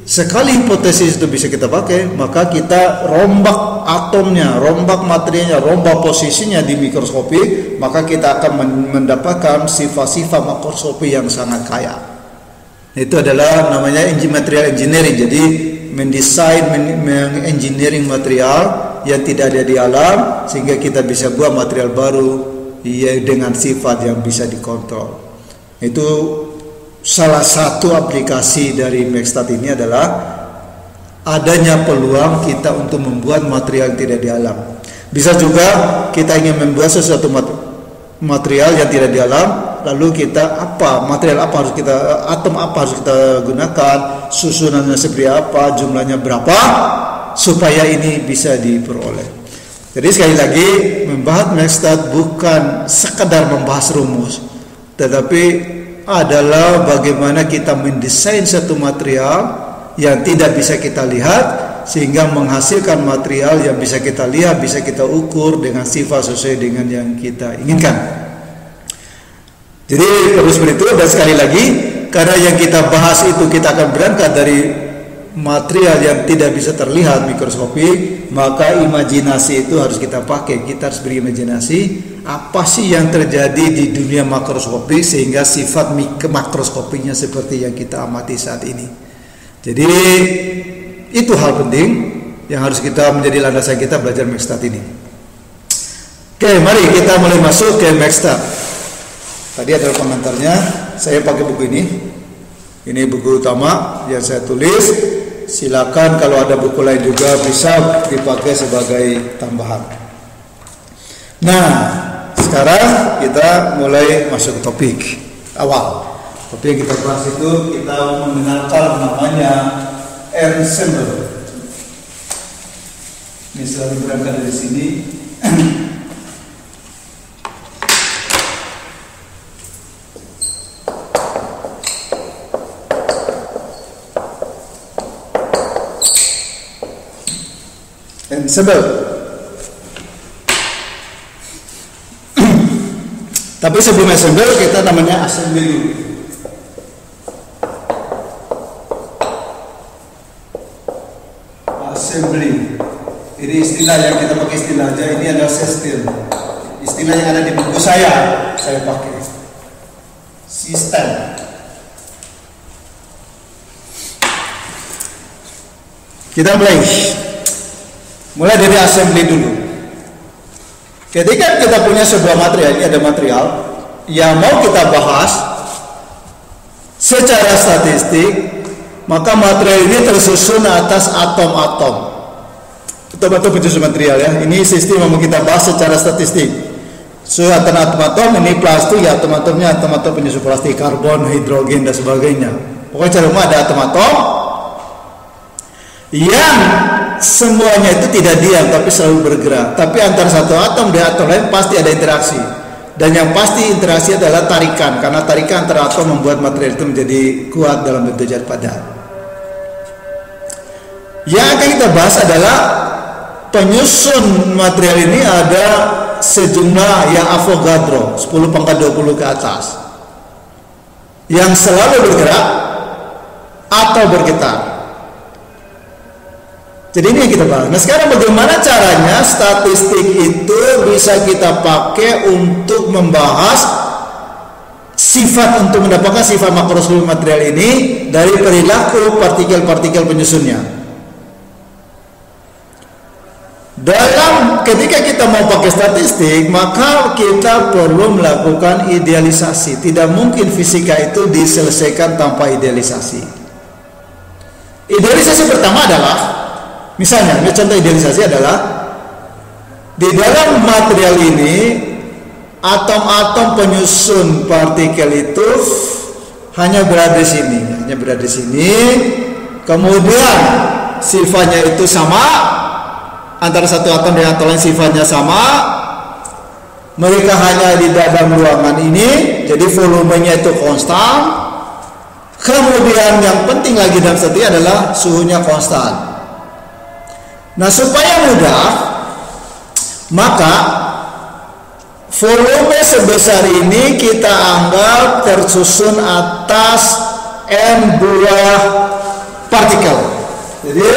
sekali hipotesis itu bisa kita pakai, maka kita rombak atomnya, rombak materialnya, rombak posisinya di mikroskopi, maka kita akan mendapatkan sifat-sifat makroskopi yang sangat kaya. Itu adalah namanya material engineering. Jadi mendesain, mengengineering material yang tidak ada di alam sehingga kita bisa buat material baru dengan sifat yang bisa dikontrol. Itu salah satu aplikasi dari MaxStat ini adalah adanya peluang kita untuk membuat material yang tidak di alam. Bisa juga kita ingin membuat sesuatu material yang tidak di alam, lalu kita material apa harus kita, atom apa harus kita gunakan, susunannya seperti apa, jumlahnya berapa, supaya ini bisa diperoleh. Jadi sekali lagi, membahas MaxStat bukan sekadar membahas rumus, tetapi adalah bagaimana kita mendesain satu material yang tidak bisa kita lihat sehingga menghasilkan material yang bisa kita lihat, bisa kita ukur dengan sifat sesuai dengan yang kita inginkan. Jadi terus seperti itu. Dan sekali lagi, karena yang kita bahas itu kita akan berangkat dari material yang tidak bisa terlihat mikroskopi, maka imajinasi itu harus kita pakai. Kita harus berimajinasi apa sih yang terjadi di dunia makroskopi sehingga sifat makroskopinya seperti yang kita amati saat ini. Jadi itu hal penting yang harus kita menjadi landasan kita belajar MaxStat ini. Oke, mari kita mulai masuk ke MaxStat. Tadi adalah komentarnya, saya pakai buku ini. Ini buku utama yang saya tulis. Silakan kalau ada buku lain juga bisa dipakai sebagai tambahan. Nah, sekarang kita mulai masuk ke topik awal. Topik yang kita bahas itu kita mengenalkan namanya ensemble. Misalnya berangkat dari sini. Ensemble. Tapi sebelum ensemble kita namanya assembly dulu. Assembly. Ini istilah yang kita pakai istilah aja. Ini adalah sistem. Istilah yang ada di buku saya pakai. Sistem. Kita mulai dari assembly dulu. Ketika kita punya sebuah material, ini ada material yang mau kita bahas secara statistik, maka material ini tersusun atas atom-atom. Atom-atom pensusun material ya. Ini sistem yang mau kita bahas secara statistik. So atom-atom ini plastik ya, atom-atomnya atom-atom penyusun plastik, karbon, hidrogen dan sebagainya. Pokoknya cara umum ada atom-atom. yang semuanya itu tidak diam tapi selalu bergerak. Tapi antara satu atom dengan atom lain pasti ada interaksi. Dan yang pasti interaksi adalah tarikan, karena tarikan antara atom membuat material itu menjadi kuat dalam bentuk zat padat. Yang akan kita bahas adalah penyusun material ini ada sejumlah yang Avogadro 10 pangkat 20 ke atas, yang selalu bergerak atau bergetar. Jadi ini yang kita bahas. Nah sekarang bagaimana caranya statistik itu bisa kita pakai untuk membahas sifat, untuk mendapatkan sifat makroskopik material ini dari perilaku partikel-partikel penyusunnya. Ketika kita mau pakai statistik, maka kita perlu melakukan idealisasi. Tidak mungkin fisika itu diselesaikan tanpa idealisasi. Idealisasi pertama adalah, misalnya, contoh idealisasi adalah di dalam material ini atom-atom penyusun partikel itu hanya berada di sini, kemudian sifatnya itu sama. Antara satu atom dengan atom lain sifatnya sama. Mereka hanya di dalam ruangan ini, jadi volumenya itu konstan. Kemudian yang penting lagi dalam statistik adalah suhunya konstan. Nah supaya mudah, maka volume sebesar ini kita anggap tersusun atas n buah partikel. Jadi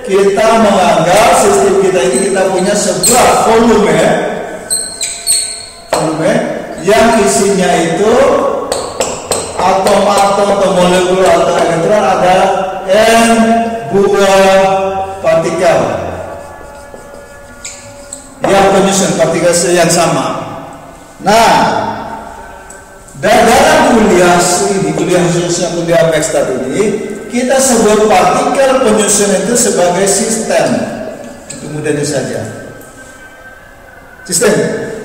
kita menganggap sistem kita ini kita punya sebuah volume yang isinya itu atom-atom atau molekul atau elektron ada n buah partikel yang penyusun partikel yang sama. Nah, dalam kuliah khususnya kuliah Mekstat ini, kita sebut partikel penyusun itu sebagai sistem. Itu mudahnya saja. Sistem.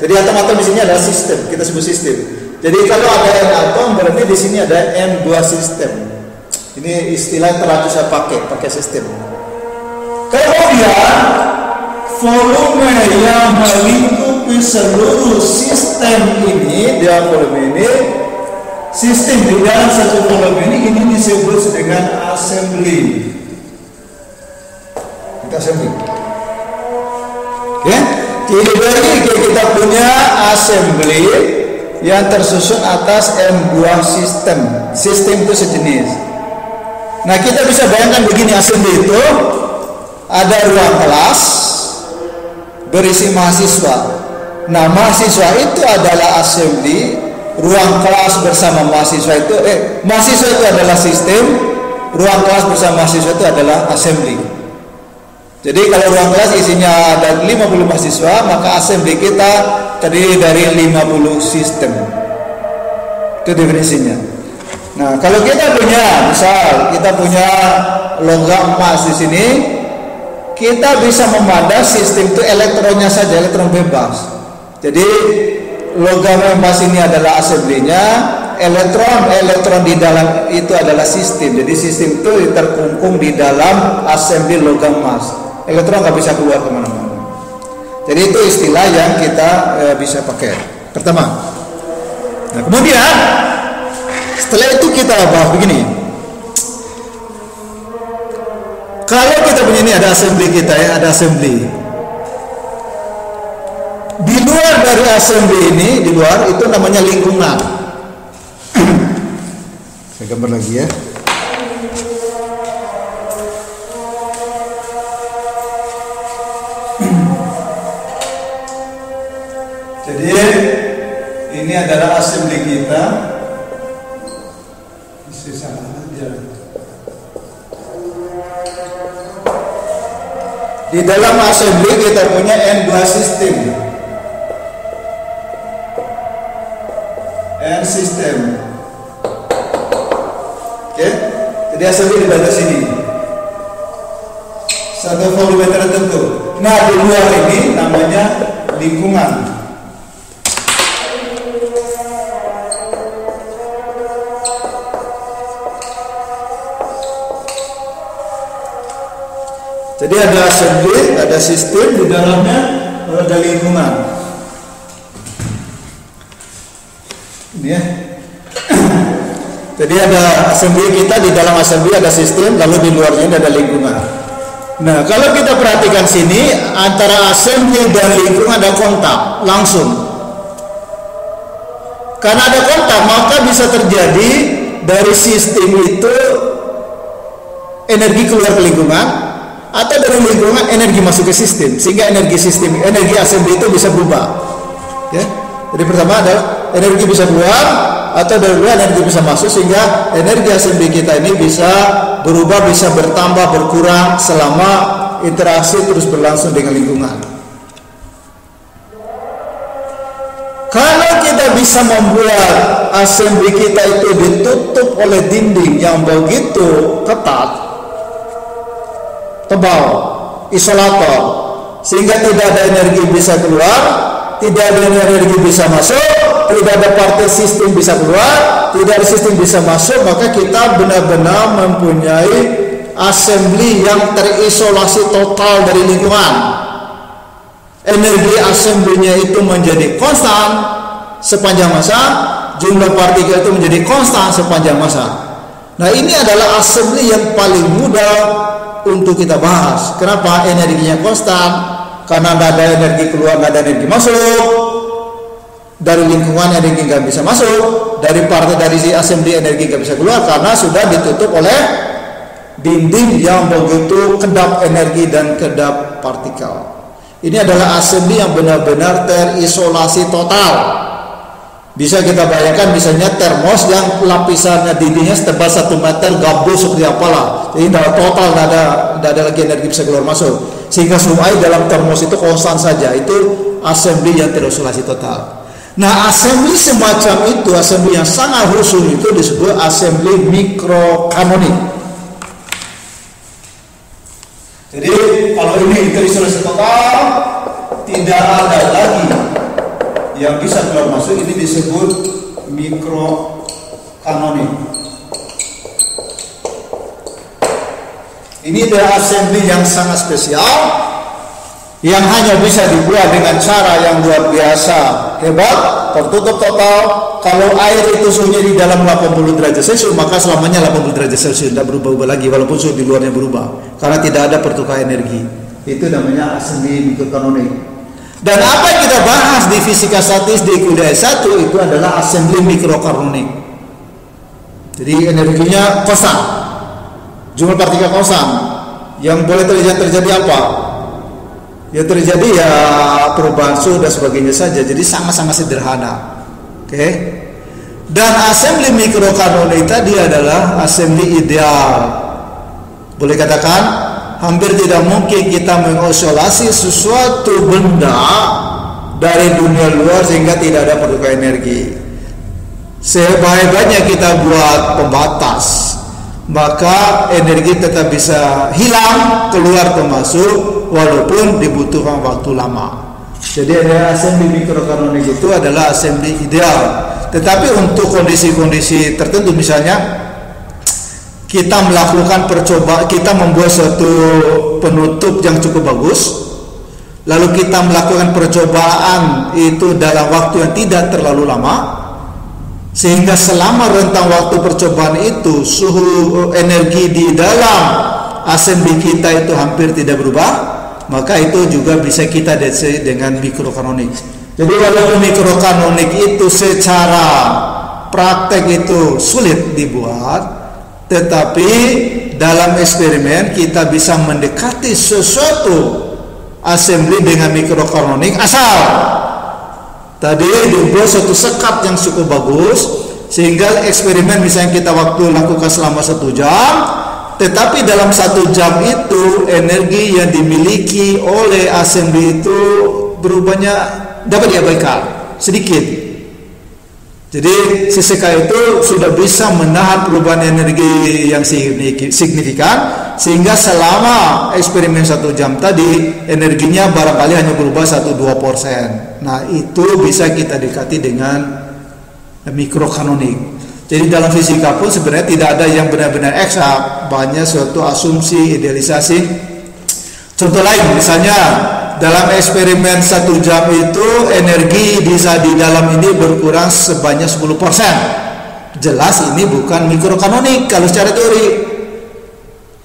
Jadi atom-atom di sini adalah sistem. Kita sebut sistem. Jadi kalau ada n atom, berarti di sini ada n buah sistem. Ini istilah yang terakhir saya pakai sistem. Kemudian volume yang melingkupi seluruh sistem ini, dia volume ini. Sistem di dalam satu volume ini disebut dengan assembly. Kita assembly. Oke? Jadi kita punya assembly yang tersusun atas n buah sistem. Sistem itu sejenis. Nah kita bisa bayangkan begini, assembly itu ada ruang kelas berisi mahasiswa. Nah mahasiswa itu adalah assembly. Ruang kelas bersama mahasiswa itu mahasiswa itu adalah sistem, ruang kelas bersama mahasiswa itu adalah assembly. Jadi kalau ruang kelas isinya ada 50 mahasiswa, maka assembly kita terdiri dari 50 sistem. Itu definisinya. Nah, kalau kita punya, misal kita punya logam emas di sini, kita bisa memandang sistem itu elektronnya saja, elektron bebas. Jadi logam emas ini adalah assembly-nya, elektron di dalam itu adalah sistem. Jadi sistem itu terkungkung di dalam assembly logam emas. Elektron nggak bisa keluar kemana-mana. Jadi itu istilah yang kita bisa pakai. Pertama. Nah, kemudian setelah itu kita bahas begini. Kalau kita punya ini ada assembly kita ya, ada assembly. Di luar dari assembly ini, di luar itu namanya lingkungan. Saya gambar lagi ya. Jadi ini adalah assembly kita. Di dalam assembly kita punya n buah sistem. N sistem. Oke? Jadi assembly di batas sini. Satu volume tertentu. Nah, di luar ini namanya lingkungan. Jadi ada assembly, ada sistem, di dalamnya ada lingkungan. Ini ya. Jadi ada assembly, kita di dalam assembly ada sistem, lalu di luarnya ada lingkungan. Nah, kalau kita perhatikan sini, antara assembly dan lingkungan ada kontak langsung. Karena ada kontak, maka bisa terjadi dari sistem itu energi keluar ke lingkungan, atau dari lingkungan energi masuk ke sistem, sehingga energi sistem, energi assembly itu bisa berubah. Ya. Jadi pertama adalah energi bisa keluar, atau dari luar energi bisa masuk, sehingga energi assembly kita ini bisa berubah, bisa bertambah, berkurang selama interaksi terus berlangsung dengan lingkungan. Kalau kita bisa membuat assembly kita itu ditutup oleh dinding yang begitu ketat, tebal, isolator, sehingga tidak ada energi bisa keluar, tidak ada energi bisa masuk, tidak ada partai sistem bisa keluar, tidak ada sistem bisa masuk, maka kita benar-benar mempunyai assembly yang terisolasi total dari lingkungan. Energi assembly-nya itu menjadi konstan sepanjang masa, jumlah partikel itu menjadi konstan sepanjang masa. Nah, ini adalah assembly yang paling mudah untuk kita bahas. Kenapa? Energinya konstan, karena tidak ada energi keluar, tidak ada energi masuk. Dari lingkungan energi nggak bisa masuk, dari partai dari si assembly energi nggak bisa keluar karena sudah ditutup oleh dinding yang begitu kedap energi dan kedap partikel. Ini adalah assembly yang benar-benar terisolasi total. Bisa kita bayangkan misalnya termos yang lapisannya dindingnya setebal 1 meter, gabus seperti apalah. Jadi total tidak ada lagi energi bisa keluar masuk. Sehingga suhu air dalam termos itu konstan saja. Itu assembly yang terisolasi total. Nah, assembly semacam itu, assembly yang sangat khusus itu disebut assembly mikrokanonik. Jadi kalau ini terisolasi total, tidak ada lagi yang bisa keluar masuk, ini disebut mikrokanonik. Ini adalah assembly yang sangat spesial, yang hanya bisa dibuat dengan cara yang luar biasa hebat, tertutup total. Kalau air itu suhunya di dalam 80 derajat Celcius, maka selamanya 80 derajat Celcius, tidak berubah-ubah lagi walaupun suhu di luarnya berubah, karena tidak ada pertukaran energi. Itu namanya assembly mikrokanonik. Dan apa yang kita bahas di fisika statis di kuliah S1 itu adalah assembly mikrokanonik. Jadi energinya konstan, jumlah partikel konstan. Yang boleh terjadi apa? Ya terjadi ya perubahan suhu dan sebagainya saja. Jadi sangat-sangat sederhana. Oke. Dan assembly mikrokanonik tadi adalah assembly ideal. Boleh katakan hampir tidak mungkin kita mengisolasi sesuatu benda dari dunia luar sehingga tidak ada pertukaran energi. Sebaik-baiknya kita buat pembatas, maka energi tetap bisa hilang, keluar atau masuk, walaupun dibutuhkan waktu lama. Jadi ada assembly mikrokanonik itu adalah assembly ideal. Tetapi untuk kondisi-kondisi tertentu, misalnya kita melakukan percobaan, kita membuat suatu penutup yang cukup bagus, lalu kita melakukan percobaan itu dalam waktu yang tidak terlalu lama, sehingga selama rentang waktu percobaan itu suhu energi di dalam assembly kita itu hampir tidak berubah, maka itu juga bisa kita deteksi dengan mikrokanonik. Jadi walaupun mikrokanonik itu secara praktek itu sulit dibuat, tetapi dalam eksperimen kita bisa mendekati sesuatu assembly dengan mikrokanonik asal tadi dibuat suatu sekat yang cukup bagus, sehingga eksperimen misalnya kita waktu lakukan selama 1 jam, tetapi dalam 1 jam itu energi yang dimiliki oleh assembly itu berubahnya dapat diabaikan sedikit. Jadi si sekat itu sudah bisa menahan perubahan energi yang signifikan, sehingga selama eksperimen 1 jam tadi energinya barangkali hanya berubah 1-2%. Nah, itu bisa kita dekati dengan mikrokanonik. Jadi dalam fisika pun sebenarnya tidak ada yang benar-benar eksak, banyak suatu asumsi, idealisasi. Contoh lain, misalnya dalam eksperimen 1 jam itu energi bisa di dalam ini berkurang sebanyak 10%. Jelas ini bukan mikrokanonik kalau secara teori.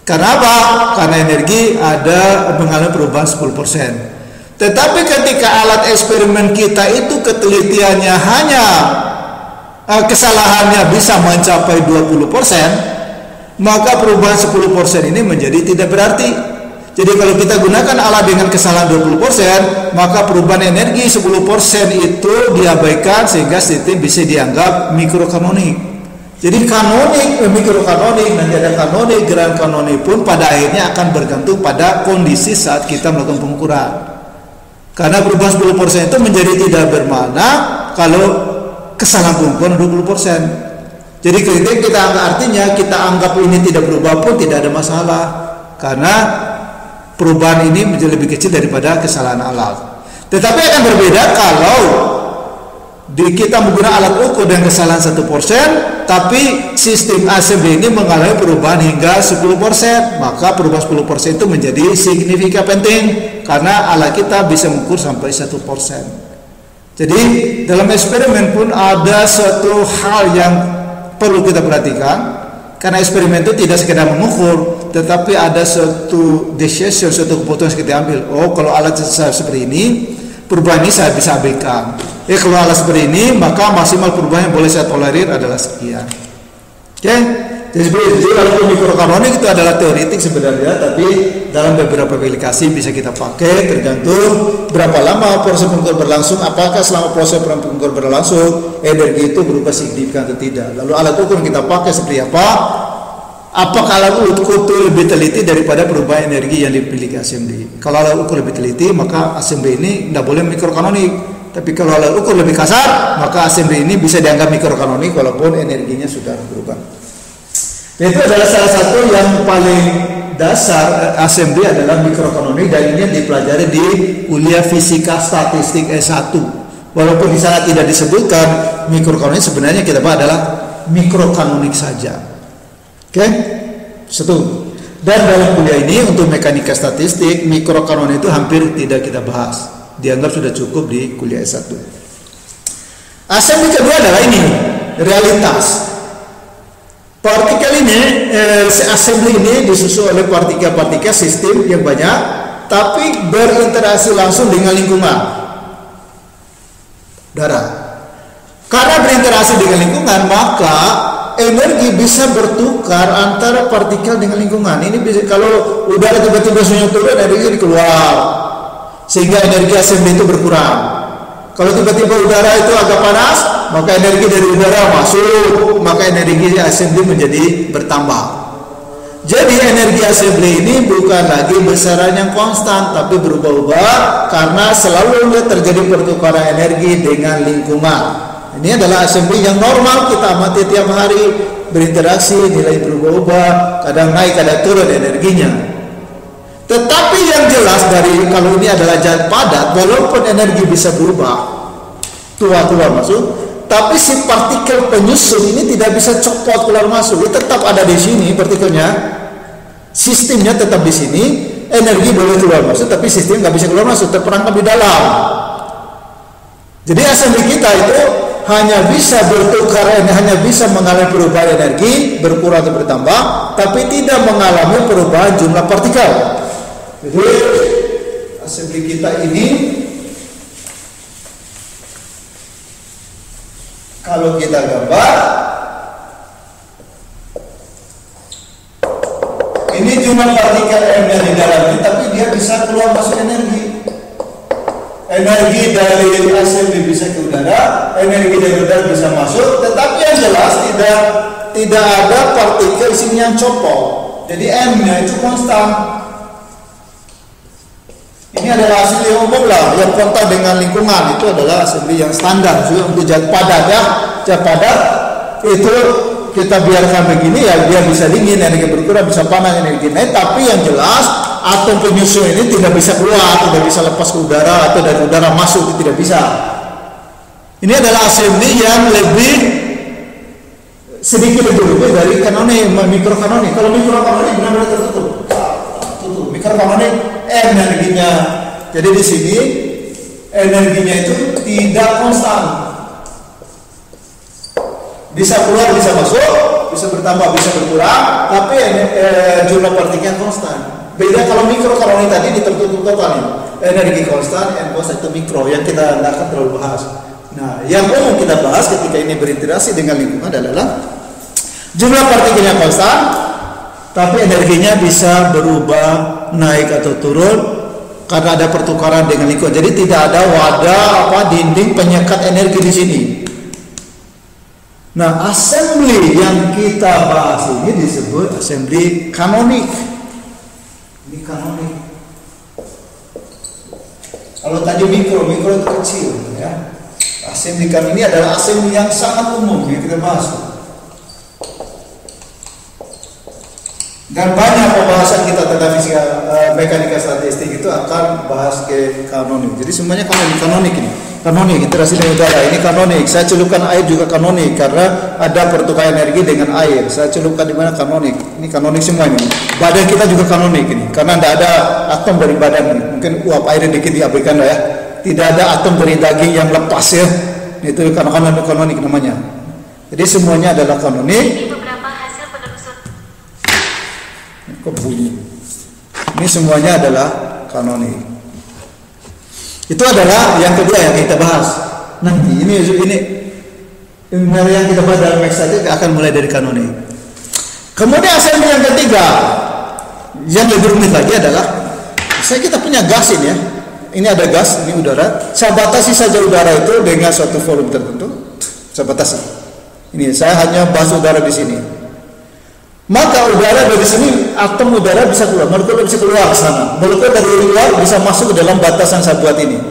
Karena apa? Karena energi ada mengalami perubahan 10%. Tetapi ketika alat eksperimen kita itu ketelitiannya hanya kesalahannya bisa mencapai 20%, maka perubahan 10% ini menjadi tidak berarti. Jadi kalau kita gunakan alat dengan kesalahan 20%, maka perubahan energi 10% itu diabaikan sehingga sistem bisa dianggap mikrokanonik. Jadi kanonik, mikrokanonik, nanti ada kanonik, grand kanonik pun pada akhirnya akan bergantung pada kondisi saat kita melakukan pengukuran. Karena perubahan 10% itu menjadi tidak bermakna kalau kesalahan pengukuran 20%. Jadi ketika kita artinya kita anggap ini tidak berubah pun tidak ada masalah. Karena perubahan ini menjadi lebih kecil daripada kesalahan alat. Tetapi akan berbeda kalau kita menggunakan alat ukur dengan kesalahan 1%, tapi sistem assembly ini mengalami perubahan hingga 10%, maka perubahan 10% itu menjadi signifikan penting karena alat kita bisa mengukur sampai 1%. Jadi dalam eksperimen pun ada suatu hal yang perlu kita perhatikan, karena eksperimen itu tidak sekedar mengukur, tetapi ada suatu decision, suatu keputusan yang kita ambil. Oh, kalau alat seperti ini, perubahan ini saya bisa abaikan. Kalau alat seperti ini, maka maksimal perubahan yang boleh saya tolerir adalah sekian. Oke, jadi seperti itu. Walaupun mikrokanonik itu adalah teoretik sebenarnya, tapi dalam beberapa aplikasi bisa kita pakai tergantung berapa lama proses pengukur berlangsung. Apakah selama proses pengukur berlangsung energi itu berubah signifikan atau tidak. Lalu alat ukur yang kita pakai seperti apa? Apakah alat ukur itu lebih teliti daripada perubahan energi yang dimiliki assembly? Kalau alat ukur lebih teliti, maka assembly ini tidak boleh mikrokanonik. Tapi kalau alat ukur lebih kasar, maka assembly ini bisa dianggap mikrokanonik walaupun energinya sudah berubah. Itu adalah salah satu yang paling dasar assembly adalah mikrokanonik, dan ini dipelajari di kuliah fisika statistik S1. Walaupun di sana tidak disebutkan mikrokanonik, sebenarnya kita bahas adalah mikrokanonik saja. Oke, satu. Dan dalam kuliah ini untuk mekanika statistik, mikrokanonik itu hampir tidak kita bahas. Dianggap sudah cukup di kuliah S1. Assembly kedua adalah ini, realitas. Partikel ini, assembly ini disusun oleh partikel-partikel sistem yang banyak, tapi berinteraksi langsung dengan lingkungan udara. Karena berinteraksi dengan lingkungan, maka energi bisa bertukar antara partikel dengan lingkungan. Ini bisa, kalau udara tiba-tiba suhunya turun, energi keluar, sehingga energi assembly itu berkurang. Kalau tiba-tiba udara itu agak panas, maka energi dari udara masuk, maka energi assembly menjadi bertambah. Jadi energi assembly ini bukan lagi besaran yang konstan, tapi berubah-ubah karena selalu terjadi pertukaran energi dengan lingkungan. Ini adalah assembly yang normal kita amati tiap hari, berinteraksi, nilai berubah-ubah, kadang naik, kadang turun energinya. Tetapi yang jelas dari kalau ini adalah zat padat, walaupun energi bisa berubah, keluar masuk, tapi si partikel penyusun ini tidak bisa copot keluar masuk. Dia tetap ada di sini partikelnya, sistemnya tetap di sini, energi boleh keluar masuk, tapi sistem nggak bisa keluar masuk, terperangkap di dalam. Jadi assembly kita itu hanya bisa bertukar, hanya bisa mengalami perubahan energi, berkurang atau bertambah, tapi tidak mengalami perubahan jumlah partikel. Jadi assembly kita ini, kalau kita gambar, ini jumlah partikel M yang di dalamnya, tapi dia bisa keluar masuk energi. Energi dari assembly bisa ke udara, energi dari udara bisa masuk, tetapi yang jelas tidak ada partikel sini yang copot. Jadi M-nya itu konstan. Ini adalah assembly yang umum lah, yang kontak dengan lingkungan. Itu adalah assembly yang standar. Juga untuk zat padat ya, zat padat itu kita biarkan begini ya, dia bisa dingin, energi berkurang, bisa panas, energi naik. Tapi yang jelas atom penyusun ini tidak bisa keluar, tidak bisa lepas ke udara atau dari udara masuk, itu tidak bisa. Ini adalah assembly yang lebih sedikit lebih dari kanonik, mikrokanonik. Kalau mikrokanonik benar-benar tertutup. Mikrokanonik energinya. Jadi di sini energinya itu tidak konstan. Bisa keluar, bisa masuk, bisa bertambah, bisa berkurang, tapi jumlah partikelnya konstan. Beda kalau mikro, kalau ini tadi tertutup total nih. Energi konstan, N konstan itu mikro yang kita tidak akan terlalu bahas. Nah, yang umum kita bahas ketika ini berinteraksi dengan lingkungan adalah jumlah partikelnya konstan, tapi energinya bisa berubah naik atau turun karena ada pertukaran dengan lingkungan. Jadi tidak ada wadah dinding penyekat energi di sini. Nah, assembly yang kita bahas ini disebut assembly kanonik. Ini kanonik. Kalau tadi mikro itu kecil, ya. Assembly kanonik ini adalah assembly yang sangat umum yang kita bahas. Dan banyak pembahasan kita tentang fisika mekanika statistik itu akan bahas ke kanonik. Jadi semuanya kanonik ini. Kanonik, interaksi dengan udara ini kanonik. Saya celupkan air juga kanonik karena ada pertukaran energi dengan air. Saya celupkan di mana kanonik. Ini kanonik semua ini. Badan kita juga kanonik ini karena tidak ada atom dari badan ini. Mungkin uap air dikit diabaikan lah ya. Tidak ada atom dari daging yang lepas ya. Itu karena kanonik namanya. Jadi semuanya adalah kanonik. Kok bunyi? Ini semuanya adalah kanonik. Itu adalah yang kedua yang kita bahas. Nanti ini yang kita bahas dalam statistik akan mulai dari kanonik. Kemudian assembly yang ketiga yang lebih rumit lagi adalah kita punya gas ini ya. Ini ada gas, ini udara. Saya batasi saja udara itu dengan suatu volume tertentu. Saya batasi. Ini saya hanya bahas udara di sini. Maka udara dari sini, atom udara bisa keluar, molekul bisa keluar ke sana. Molekul dari luar bisa masuk ke dalam batasan saya buat ini.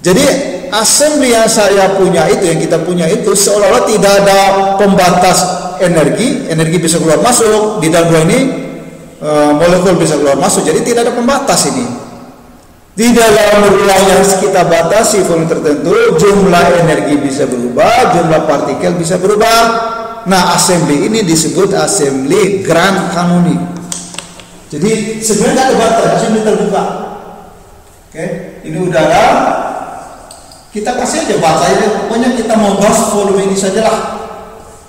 Jadi assembly yang saya punya itu, yang kita punya itu seolah-olah tidak ada pembatas energi bisa keluar masuk di dalam ini, molekul bisa keluar masuk. Jadi tidak ada pembatas ini. Di dalam ruang yang kita batasi volume tertentu, jumlah energi bisa berubah, jumlah partikel bisa berubah. Nah, assembly ini disebut assembly grand kanonik. Jadi sebenarnya tidak ada batas, assembly terbuka. Oke, ini udara. Kita kasih aja batasnya. Pokoknya kita mau bahas volume ini sajalah.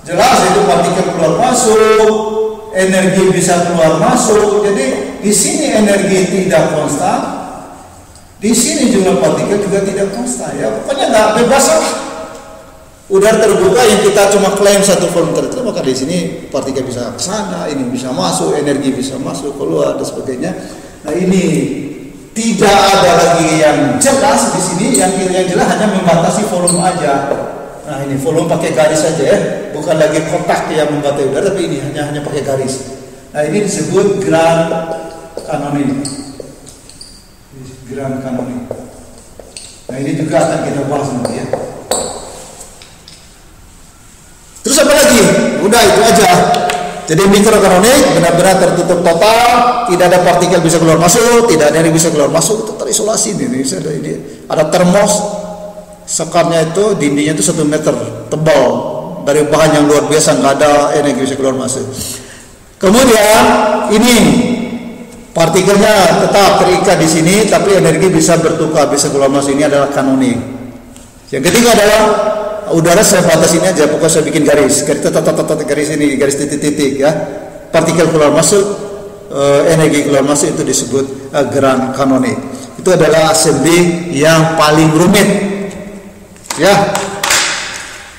Jelas itu partikel keluar masuk, energi bisa keluar masuk. Jadi di sini energi tidak konstan, di sini jumlah partikel juga tidak konstan. Ya, pokoknya nggak bebas lah. Udara terbuka yang kita cuma klaim satu volume tertentu, maka di sini partikel bisa ke sana, ini bisa masuk, energi bisa masuk, keluar dan sebagainya. Nah, ini tidak ada lagi yang jelas di sini, yang jelas hanya membatasi volume aja. Nah, ini volume pakai garis saja ya, bukan lagi kotak yang membatasi udara, tapi ini hanya pakai garis. Nah, ini disebut grand kanonik. Grand kanonik. Nah, ini juga akan kita bahas nanti ya. Terus apa lagi? Udah itu aja. Jadi mikrokanonik benar-benar tertutup total, tidak ada partikel bisa keluar masuk, tidak ada yang bisa keluar masuk, itu terisolasi ini. Ada termos, sekarnya itu dindingnya itu 1 meter tebal dari bahan yang luar biasa, nggak ada energi bisa keluar masuk. Kemudian ini partikelnya tetap terikat di sini, tapi energi bisa bertukar, bisa keluar masuk. Ini adalah kanonik. Yang ketiga adalah udara saya batas ini aja, pokoknya saya bikin garis ini, garis titik-titik ya. Partikel keluar masuk, energi keluar masuk, itu disebut grand kanonik. Itu adalah assembly yang paling rumit. Ya.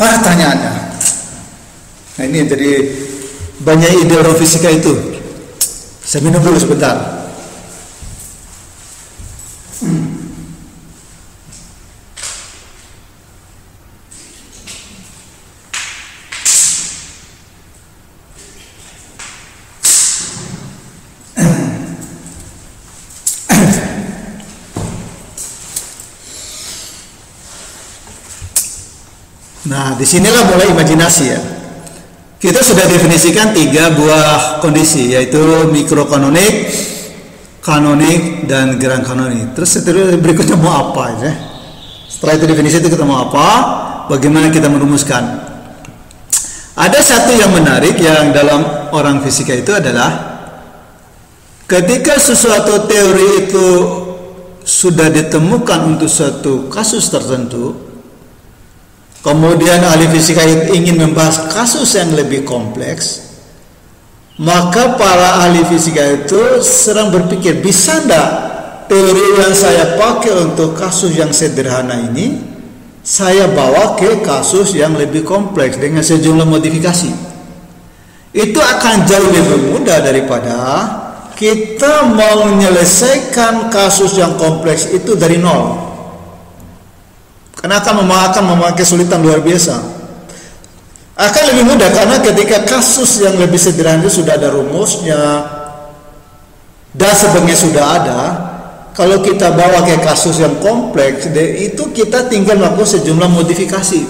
Pertanyaannya. Nah, ini jadi banyak ide orang fisika itu. Saya minum dulu sebentar. Nah, disinilah mulai imajinasi ya. Kita sudah definisikan 3 buah kondisi, yaitu mikrokanonik, kanonik, dan grand kanonik. Terus berikutnya mau apa ya? Setelah itu definisi itu kita mau apa? Bagaimana kita merumuskan? Ada satu yang menarik yang dalam orang fisika itu adalah Ketika sesuatu teori itu sudah ditemukan untuk suatu kasus tertentu, kemudian ahli fisika ingin membahas kasus yang lebih kompleks, maka para ahli fisika itu sedang berpikir, bisa enggak teori yang saya pakai untuk kasus yang sederhana ini saya bawa ke kasus yang lebih kompleks dengan sejumlah modifikasi. Itu akan jauh lebih mudah daripada kita mau menyelesaikan kasus yang kompleks itu dari nol. Karena akan memakan kesulitan luar biasa. Akan lebih mudah karena ketika kasus yang lebih sederhana itu sudah ada rumusnya dan sebagainya sudah ada. Kalau kita bawa ke kasus yang kompleks, itu kita tinggal melakukan sejumlah modifikasi.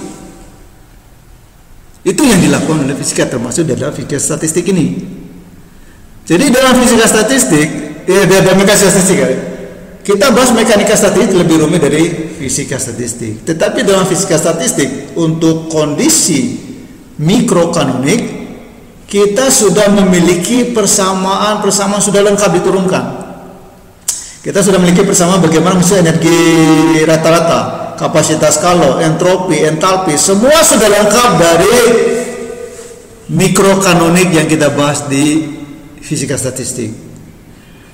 Itu yang dilakukan oleh fisika, termasuk dalam fisika statistik ini. Jadi dalam fisika statistik, dalam mekanika statistik, kita bahas mekanika statistik lebih rumit dari fisika statistik. Tetapi dalam fisika statistik, untuk kondisi mikrokanonik, kita sudah memiliki persamaan sudah lengkap diturunkan. Kita sudah memiliki persamaan bagaimana misalnya energi rata-rata, kapasitas Kalo, entropi, entalpi, semua sudah lengkap dari mikrokanonik yang kita bahas di fisika statistik.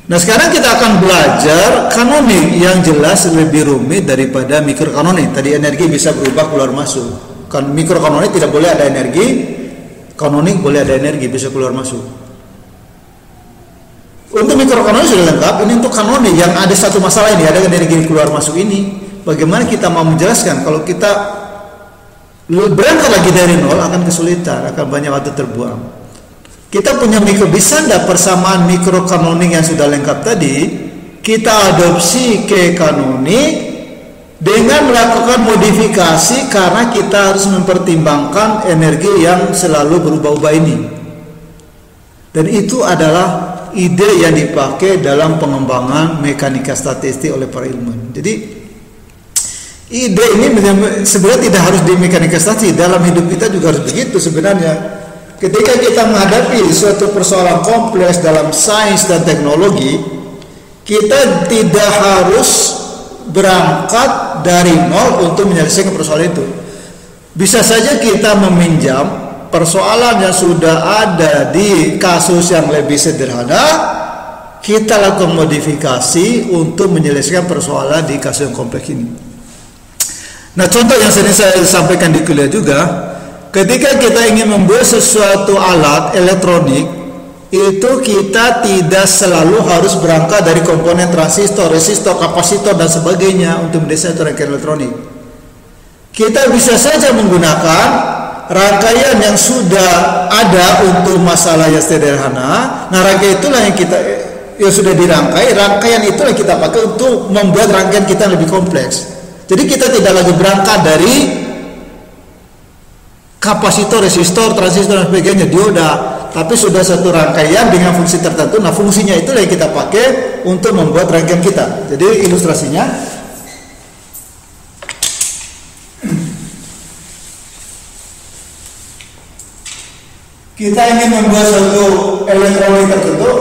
Nah, sekarang kita akan belajar kanonik yang jelas lebih rumit daripada mikrokanonik. Tadi energi bisa berubah keluar masuk. Kan mikrokanonik tidak boleh ada energi, kanonik boleh ada energi bisa keluar masuk. Untuk mikrokanonik sudah lengkap, ini untuk kanonik yang ada satu masalah ini, ada energi keluar masuk ini. Bagaimana kita mau menjelaskan? Kalau kita berangkat lagi dari nol akan kesulitan, akan banyak waktu terbuang. Kita punya bisa enggak persamaan mikrokanonik yang sudah lengkap tadi kita adopsi ke kanonik dengan melakukan modifikasi karena kita harus mempertimbangkan energi yang selalu berubah-ubah ini. Dan itu adalah ide yang dipakai dalam pengembangan mekanika statistik oleh para ilmuwan. Jadi ide ini sebenarnya tidak harus di mekanika statistik, dalam hidup kita juga harus begitu sebenarnya. Ketika kita menghadapi suatu persoalan kompleks dalam sains dan teknologi, kita tidak harus berangkat dari nol untuk menyelesaikan persoalan itu. Bisa saja kita meminjam persoalan yang sudah ada di kasus yang lebih sederhana, kita lakukan modifikasi untuk menyelesaikan persoalan di kasus yang kompleks ini. Nah, contoh yang sering saya sampaikan di kuliah juga, ketika kita ingin membuat sesuatu alat elektronik, itu kita tidak selalu harus berangkat dari komponen transistor, resistor, kapasitor dan sebagainya untuk mendesain rangkaian elektronik. Kita bisa saja menggunakan rangkaian yang sudah ada untuk masalah yang sederhana. Nah, rangkaian itulah yang sudah dirangkai, rangkaian itulah yang kita pakai untuk membuat rangkaian kita lebih kompleks. Jadi kita tidak lagi berangkat dari kapasitor, resistor, transistor dan sebagainya, dioda, tapi sudah satu rangkaian dengan fungsi tertentu. Nah, fungsinya itulah yang kita pakai untuk membuat rangkaian kita. Jadi ilustrasinya, kita ingin membuat suatu elektronik tertentu,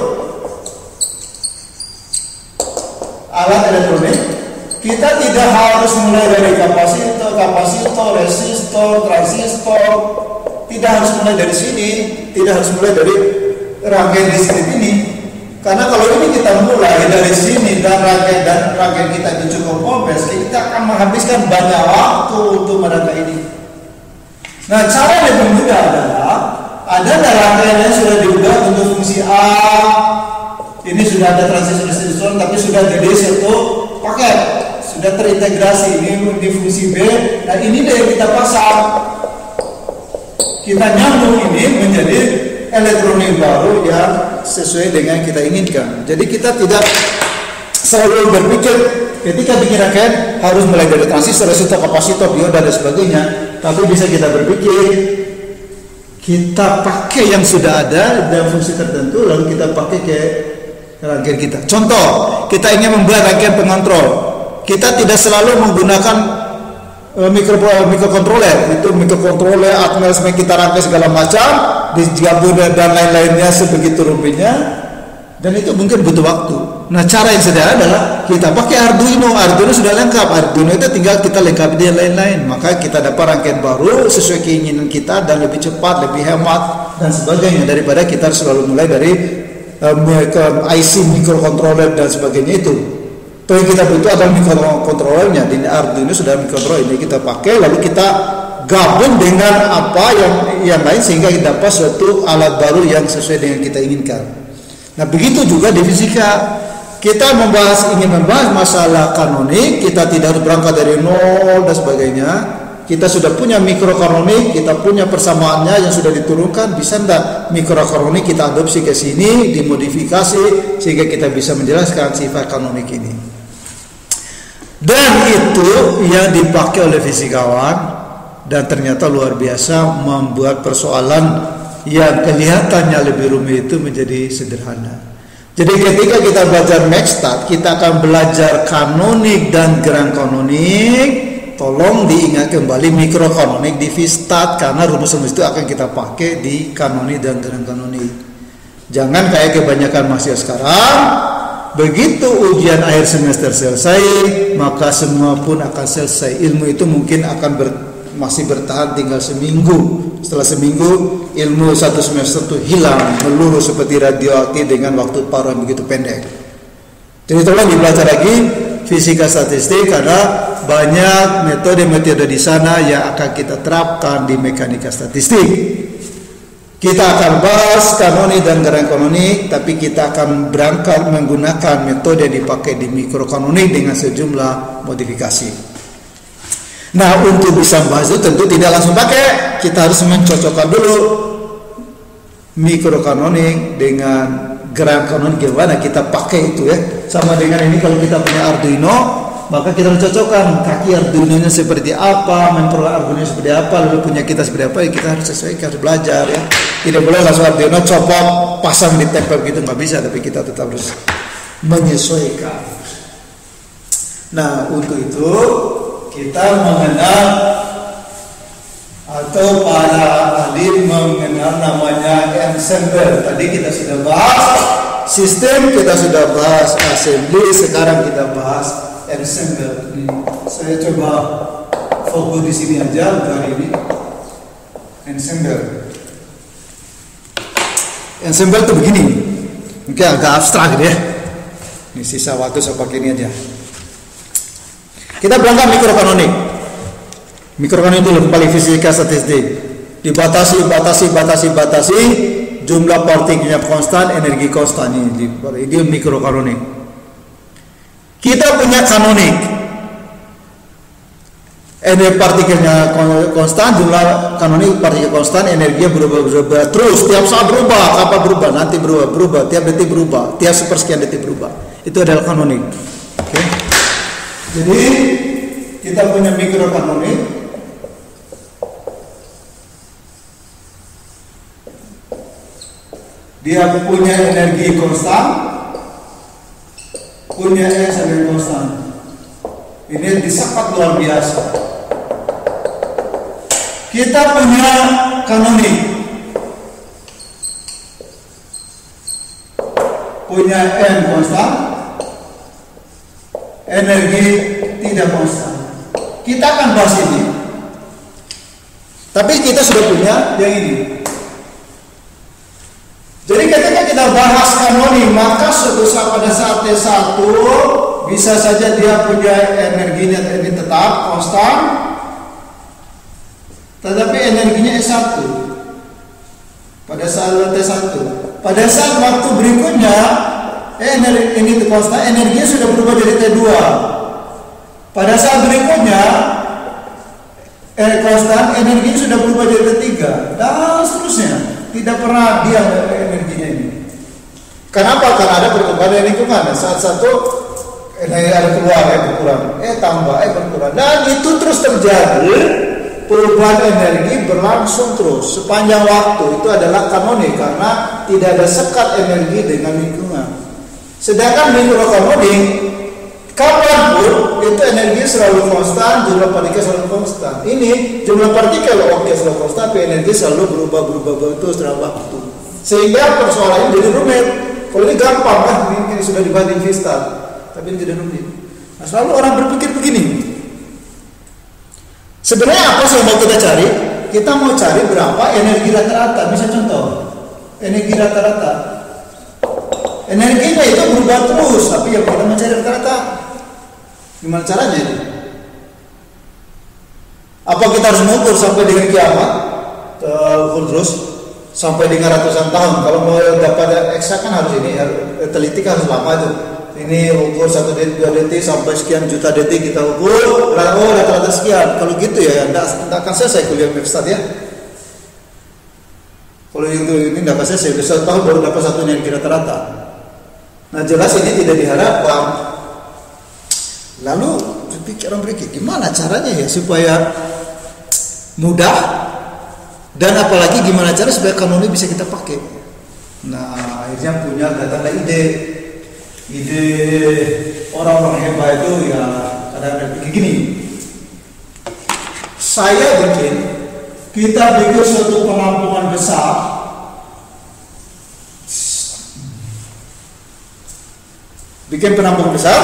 alat elektronik. Kita tidak harus mulai dari kapasitor, resistor, transistor. Tidak harus mulai dari sini, tidak harus mulai dari rangkaian listrik ini. Karena kalau ini kita mulai dari sini dan rangkaian kita itu cukup kompleks, kita akan menghabiskan banyak waktu untuk merangkai ini. Nah, cara yang lebih mudah adalah ada rangkaian yang sudah dibuat untuk fungsi A. Ini sudah ada transistor, tapi sudah jadi satu paket. Sudah terintegrasi, ini di fungsi B. Nah, ini yang kita pasang, kita nyambung ini menjadi elektronik baru yang sesuai dengan kita inginkan. Jadi kita tidak selalu berpikir ketika bikin rangkaian harus mulai dari transistor, resistor, kapasitor, dioda dan sebagainya. Tapi bisa kita berpikir, kita pakai yang sudah ada dan fungsi tertentu, lalu kita pakai ke rangkaian kita. Contoh, kita ingin membuat rangkaian pengontrol. Kita tidak selalu menggunakan mikrokontroler. Itu mikrokontroler, Atmel, kita rangkai segala macam, digabung dan lain-lainnya sebegitu rumitnya. Dan itu mungkin butuh waktu. Nah, cara yang sederhana adalah kita pakai Arduino. Arduino sudah lengkap. Arduino itu tinggal kita lengkapi dia lain-lain. Maka kita dapat rangkaian baru sesuai keinginan kita dan lebih cepat, lebih hemat dan sebagainya daripada kita selalu mulai dari IC microcontroller dan sebagainya itu. Tapi yang kita butuh adalah microcontrollernya. Di Arduino sudah microcontroller ini kita pakai, lalu kita gabung dengan apa yang lain sehingga kita dapat suatu alat baru yang sesuai dengan kita inginkan. Nah, begitu juga di fisika. Kita ingin membahas masalah kanonik, kita tidak harus berangkat dari nol dan sebagainya. Kita sudah punya mikrokanonik, kita punya persamaannya yang sudah diturunkan. Bisa enggak mikrokanonik kita adopsi ke sini, dimodifikasi sehingga kita bisa menjelaskan sifat kanonik ini. Dan itu yang dipakai oleh fisikawan. Dan ternyata luar biasa membuat persoalan yang kelihatannya lebih rumit itu menjadi sederhana. Jadi ketika kita belajar Mathstat, kita akan belajar kanonik dan gerang kanonik. Tolong diingat kembali mikrokanonik di Fistat, karena rumus-rumus itu akan kita pakai di kanonik dan gerang kanonik. Jangan kayak kebanyakan mahasiswa sekarang, begitu ujian akhir semester selesai, maka semua pun akan selesai. Ilmu itu mungkin akan masih bertahan tinggal seminggu. Setelah seminggu ilmu satu semester itu hilang, meluruh seperti radioaktif dengan waktu paruh yang begitu pendek. Jadi tolong dibaca lagi fisika statistik, karena banyak metode-metode di sana yang akan kita terapkan di mekanika statistik. Kita akan bahas kanonik dan gerang kanonik, tapi kita akan berangkat menggunakan metode yang dipakai di mikrokanonik dengan sejumlah modifikasi. Nah, untuk bisa membahas itu tentu tidak langsung pakai. Kita harus mencocokkan dulu mikrokanonik dengan gerang kanonik, gimana kita pakai itu ya. Sama dengan ini, kalau kita punya Arduino, maka kita harus cocokkan kaki Arduino-nya seperti apa, memperoleh Arduino seperti apa, lalu punya kita seperti apa, ya kita harus sesuaikan, harus belajar ya. Tidak boleh langsung Arduino copot, pasang di tempel gitu, nggak bisa, tapi kita tetap harus menyesuaikan. Nah, untuk itu kita mengenal atau para ahli mengenal namanya ensemble. Tadi kita sudah bahas sistem, kita sudah bahas assembly, sekarang kita bahas ensemble. Saya coba fokus di sini aja untuk hari ini. Ensemble. Ensemble itu begini, mungkin agak abstrak gitu ya. Ini sisa waktu saya pakai ini aja. Kita berangkat mikrokanonik. Mikrokanonik itu paling fisika statistik. Dibatasi, jumlah partikelnya konstan, energi konstan. Ini mikrokanonik. Kita punya kanonik. Energi partikelnya konstan, jumlah kanonik partikel konstan, energinya berubah terus. Tiap saat berubah, kapan berubah, nanti berubah, tiap detik berubah, tiap sepersekian detik berubah. Itu adalah kanonik. Oke. Jadi kita punya mikrokanonik. Dia punya energi konstan, punya energi konstan. Ini sangat luar biasa. Kita punya kanonik, punya N konstan, energi tidak konstan. Kita akan bahas ini. Tapi kita sudah punya yang ini. Jadi ketika kita bahas kanonik, maka pada saat T1 bisa saja dia punya energinya ini tetap konstan, tetapi energinya S1 pada saat T1. Pada saat waktu berikutnya ini konstan, energinya sudah berubah jadi T2. Pada saat berikutnya konstan, energinya sudah berubah jadi T3 dan seterusnya. Tidak pernah diam energinya ini. Kenapa? Karena ada perkembangan lingkungan. Saat satu energi ada keluar, berkurang, tambah, berkurang. Dan itu terus terjadi. Perubahan energi berlangsung terus sepanjang waktu. Itu adalah kanonik karena tidak ada sekat energi dengan lingkungan. Sedangkan mikrokanonik, kapanpun itu energi selalu konstan, jumlah partikel selalu konstan. Ini jumlah partikel oke selalu konstan, tapi energi selalu berubah terus dalam waktu. Sehingga persoalan ini jadi rumit. Kalau ini gampang kan, ini sudah dibanding Vista, tapi ini tidak rumit. Nah, selalu orang berpikir begini. Sebenarnya apa sih yang mau kita cari? Kita mau cari berapa energi rata-rata. Misal contoh, energi rata-rata. Energinya itu berubah terus, tapi yang kita mencari rata-rata. Gimana caranya itu? Apa kita harus mengukur sampai dengan kiamat? Ukur terus sampai dengan ratusan tahun. Kalau mau dapat eksak kan harus ini, teliti kan harus lama itu. Ini ukur 1 detik, 2 detik sampai sekian juta detik kita ukur. Oh, rata-rata sekian. Kalau gitu ya, tidak akan selesai kuliah Mepstat ya. Kalau itu ini tidak akan selesai. Bisa tahun baru dapat satu energi rata-rata. Nah jelas ini tidak diharapkan. Lalu berpikir, gimana caranya ya supaya mudah, dan apalagi gimana cara supaya kanon ini bisa kita pakai. Nah akhirnya punya datanglah ide orang-orang hebat itu ya kadang-kadang begini gini. Saya kita bikin suatu penampungan besar, bikin penampungan besar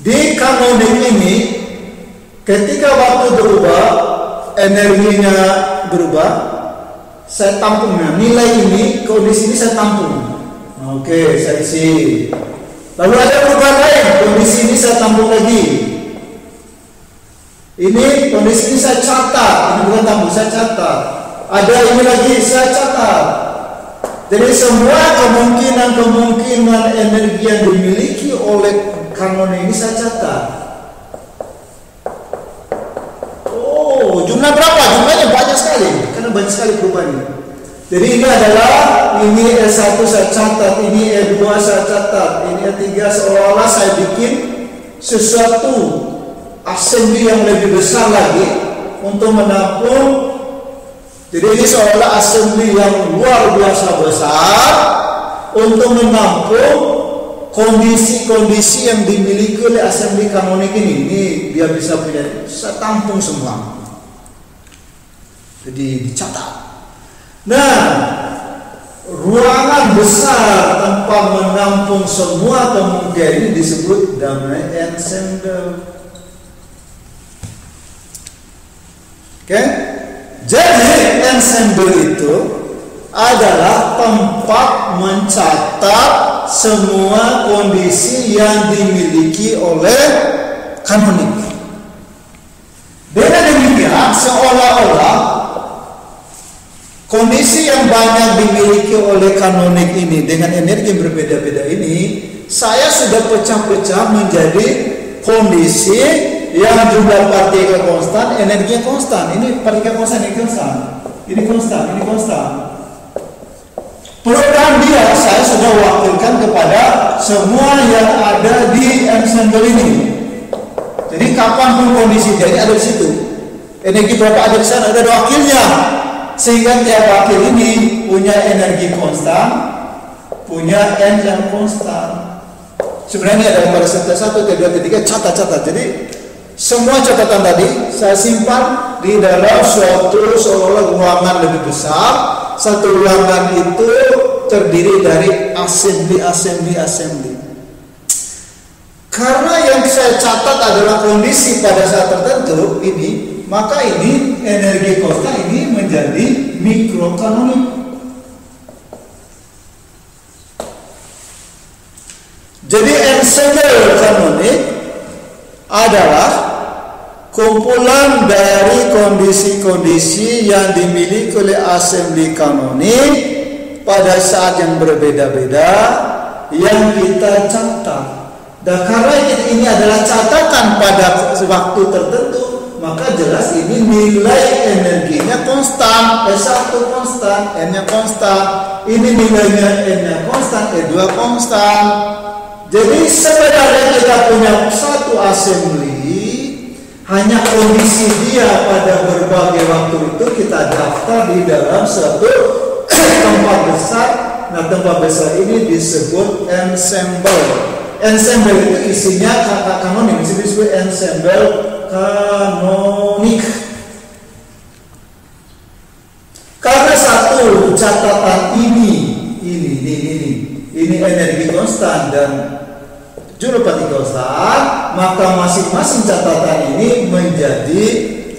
di kanonik ini. Ketika waktu berubah, energinya berubah, saya tampungnya, nilai ini, kondisi ini saya tampung. Oke, saya isi. Lalu ada perubahan lain, kondisi ini saya tampung lagi. Ini kondisi ini saya catat, ini bukan tampung, saya catat. Ada ini lagi, saya catat. Jadi semua kemungkinan energi yang dimiliki oleh kanon ini saya catat. Oh, jumlah berapa? Jumlahnya banyak sekali, karena banyak sekali perubahan ini. Jadi ini adalah, ini E1 saya catat, ini E2 saya catat, ini E3, seolah-olah saya bikin sesuatu assembly yang lebih besar lagi untuk menampung. Jadi ini seolah assembly yang luar biasa besar untuk menampung kondisi-kondisi yang dimiliki oleh assembly kanonik ini. Ini dia bisa punya, saya tampung semua. Jadi dicatat. Nah, ruangan besar tempat menampung semua kemungkinan ini disebut damai ensemble. Oke? Jadi ensemble itu adalah tempat mencatat semua kondisi yang dimiliki oleh kanonik. Dengan demikian, seolah-olah kondisi yang banyak dimiliki oleh kanonik ini dengan energi yang berbeda-beda ini, saya sudah pecah-pecah menjadi kondisi yang jumlah partikel konstan, energinya konstan. Ini partikel konstan, ini konstan. Ini konstan, ini konstan. Program dia saya sudah wakilkan kepada semua yang ada di ensemble ini. Jadi kapanpun kondisi dia ini ada di situ. Energi berapa ada di sana, ada wakilnya. Sehingga tiap wakil ini punya energi konstan, punya N yang konstan. Sebenarnya ada pada step 1, step 2, step 3, catat-catat. Jadi semua catatan tadi saya simpan di dalam suatu seolah-olah ruangan lebih besar. Satu ruangan itu terdiri dari assembly. Karena yang saya catat adalah kondisi pada saat tertentu ini, maka ini energi konstan ini menjadi mikrokanonik. Jadi ensemble kanonik adalah kumpulan dari kondisi-kondisi yang dimiliki oleh assembly kanonik pada saat yang berbeda-beda yang kita catat. Dan karena ini adalah catatan pada waktu tertentu, maka jelas ini nilai energinya konstan. E1 konstan, N-nya konstan. Ini nilainya N-nya konstan, E2 konstan. Jadi sebenarnya kita punya satu assembly, hanya kondisi dia pada berbagai waktu itu kita daftar di dalam satu tempat besar. Nah, tempat besar ini disebut ensemble. Ensemble itu isinya kanonik, disebut ensemble kanonik. Karena satu jumlah partikel Ustaz, maka masing-masing catatan ini menjadi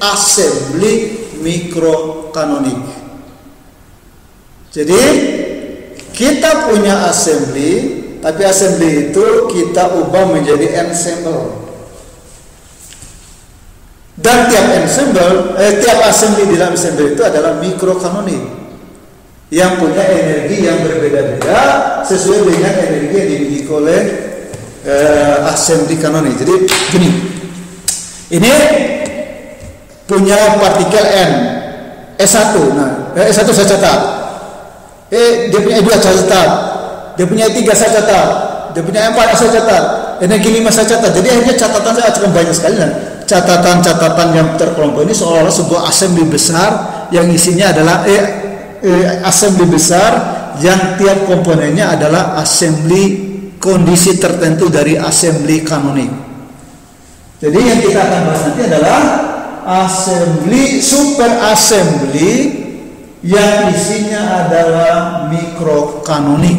assembly mikrokanonik. Jadi kita punya assembly, tapi assembly itu kita ubah menjadi ensemble. Dan tiap assembly di dalam ensemble itu adalah mikrokanonik yang punya energi yang berbeda-beda sesuai dengan energi yang dimiliki oleh assembly kanonik. Jadi gini, ini punya partikel N, S1. Nah, S1 saya catat. Dia punya E2 saya catat. Dia punya E3 saya catat. Dia punya E4 saya catat. Energi 5 saya catat. Jadi akhirnya catatan saya akan banyak sekali. Nah, catatan-catatan yang terkelompok ini seolah-olah sebuah assembly besar yang isinya adalah assembly besar yang tiap komponennya adalah assembly kondisi tertentu dari assembly kanonik. Jadi yang kita akan bahas nanti adalah assembly, super assembly yang isinya adalah mikrokanonik.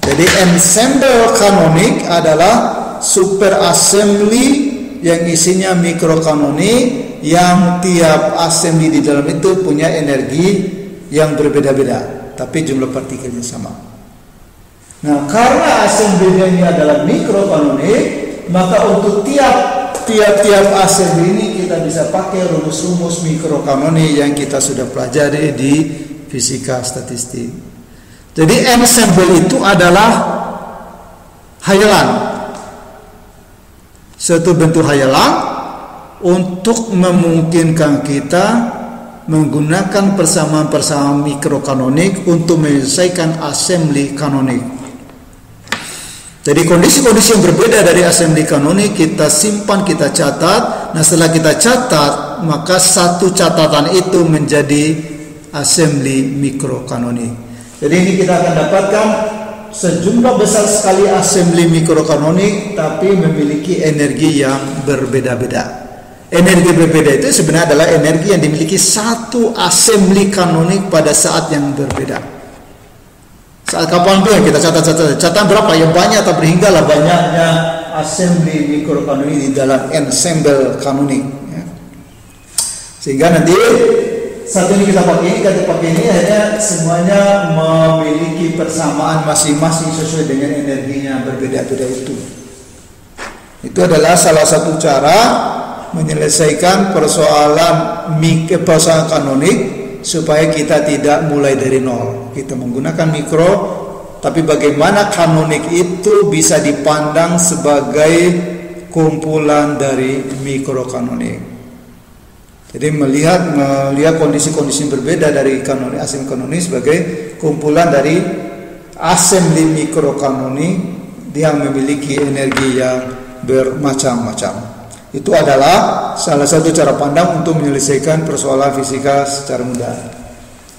Jadi ensemble kanonik adalah super assembly yang isinya mikrokanonik yang tiap assembly di dalam itu punya energi yang berbeda-beda, tapi jumlah partikelnya sama. Nah, karena assembly-nya ini adalah mikrokanonik, maka untuk tiap assembly ini kita bisa pakai rumus-rumus mikrokanonik yang kita sudah pelajari di fisika statistik. Jadi ensemble itu adalah hayalan, suatu bentuk hayalan untuk memungkinkan kita menggunakan persamaan-persamaan mikrokanonik untuk menyelesaikan assembly kanonik. Jadi kondisi-kondisi yang berbeda dari assembly kanonik kita simpan, kita catat. Nah, setelah kita catat, maka satu catatan itu menjadi assembly mikrokanonik. Jadi ini kita akan dapatkan sejumlah besar sekali assembly mikrokanonik, tapi memiliki energi yang berbeda-beda. Energi berbeda itu sebenarnya adalah energi yang dimiliki satu assembly kanonik pada saat yang berbeda. Saat kapan pun kita catat berapa yang banyak atau berhinggalah banyaknya assembly mikrokanonik di dalam ensemble kanonik. Ya. Sehingga nanti saat ini kita pakai ini akhirnya semuanya memiliki persamaan masing-masing sesuai dengan energinya berbeda-beda itu. Itu adalah salah satu cara menyelesaikan persoalan kanonik supaya kita tidak mulai dari nol. Kita menggunakan mikro, tapi bagaimana kanonik itu bisa dipandang sebagai kumpulan dari mikrokanonik. Jadi melihat kondisi-kondisi berbeda dari kanonik, assembly kanonik sebagai kumpulan dari assembly mikrokanonik yang memiliki energi yang bermacam-macam. Itu adalah salah satu cara pandang untuk menyelesaikan persoalan fisika secara mudah.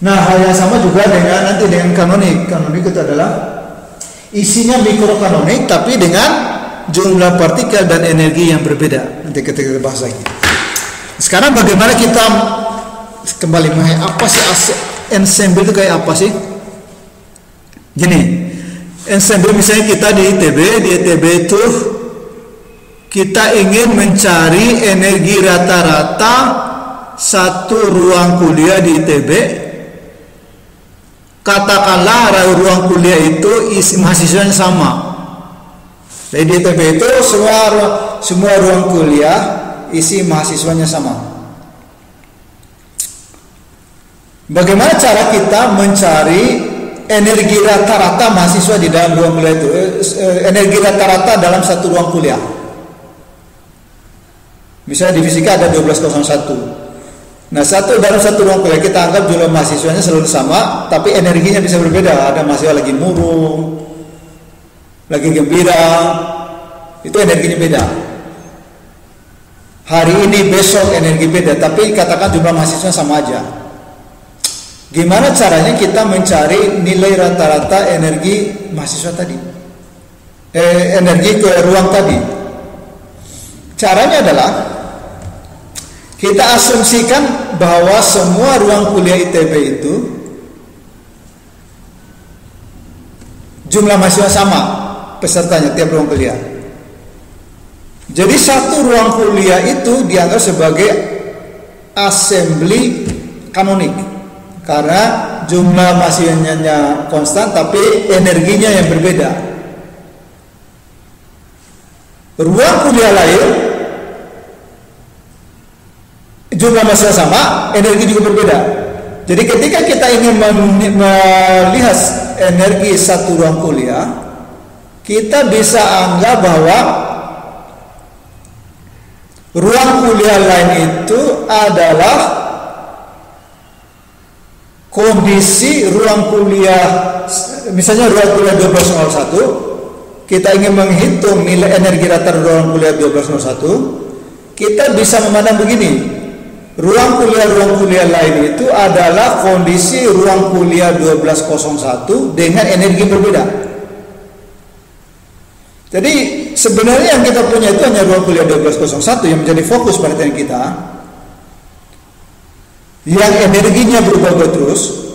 Nah, hal yang sama juga dengan kanonik. Kanonik itu adalah isinya mikrokanonik tapi dengan jumlah partikel dan energi yang berbeda. Nanti kita bahas lagi. Sekarang bagaimana kita kembali apa sih ensemble itu kayak apa sih? Gini, ensemble misalnya kita di ITB itu kita ingin mencari energi rata-rata satu ruang kuliah di ITB. Katakanlah ruang kuliah itu isi mahasiswanya sama. Jadi di ITB itu semua ruang kuliah isi mahasiswanya sama. Bagaimana cara kita mencari energi rata-rata mahasiswa di dalam ruang kuliah itu? Energi rata-rata dalam satu ruang kuliah. Misalnya di fisika ada 1201. Nah, dalam satu ruang kuliah kita anggap jumlah mahasiswanya selalu sama, tapi energinya bisa berbeda. Ada mahasiswa lagi murung, lagi gembira, itu energinya beda. Hari ini, besok energi beda, tapi katakan jumlah mahasiswa sama aja. Gimana caranya kita mencari nilai rata-rata energi mahasiswa tadi? Energi ke ruang tadi. Caranya adalah kita asumsikan bahwa semua ruang kuliah ITB itu jumlah mahasiswa sama pesertanya tiap ruang kuliah. Jadi satu ruang kuliah itu dianggap sebagai assembly kanonik karena jumlah mahasiswanya konstan tapi energinya yang berbeda. Ruang kuliah lain jumlah mahasiswa sama, energi juga berbeda. Jadi ketika kita ingin melihat energi satu ruang kuliah, kita bisa anggap bahwa ruang kuliah lain itu adalah kondisi ruang kuliah, misalnya ruang kuliah 1201, kita ingin menghitung nilai energi rata ruang kuliah 1201, kita bisa memandang begini, ruang kuliah lain itu adalah kondisi ruang kuliah 1201 dengan energi berbeda. Jadi sebenarnya yang kita punya itu hanya ruang kuliah 1201 yang menjadi fokus perhatian kita, yang energinya berubah terus.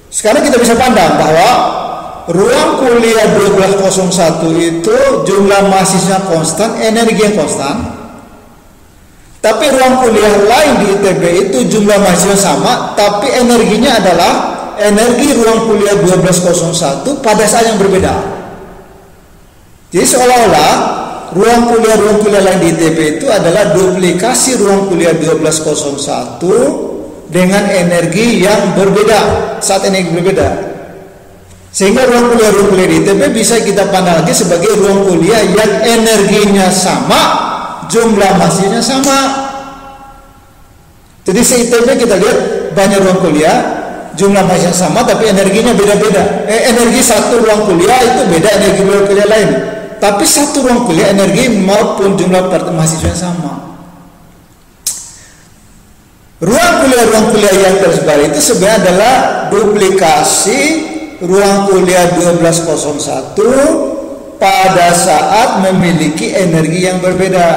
Sekarang kita bisa pandang bahwa ruang kuliah 1201 itu jumlah mahasiswa konstan, energi yang konstan. Tapi ruang kuliah lain di ITB itu jumlah mahasiswa sama, tapi energinya adalah energi ruang kuliah 1201 pada saat yang berbeda. Jadi seolah-olah ruang kuliah lain di ITB itu adalah duplikasi ruang kuliah 1201 dengan energi yang berbeda, saat energi berbeda. Sehingga ruang kuliah di ITB bisa kita pandang lagi sebagai ruang kuliah yang energinya sama, jumlah mahasiswanya sama. Jadi se-ITB kita lihat banyak ruang kuliah, jumlah mahasiswa sama tapi energinya beda-beda. Energi satu ruang kuliah itu beda energi ruang kuliah lain. Tapi satu ruang kuliah energi maupun jumlah mahasiswa sama. Ruang kuliah yang tersebar itu sebenarnya adalah duplikasi ruang kuliah 1201 pada saat memiliki energi yang berbeda.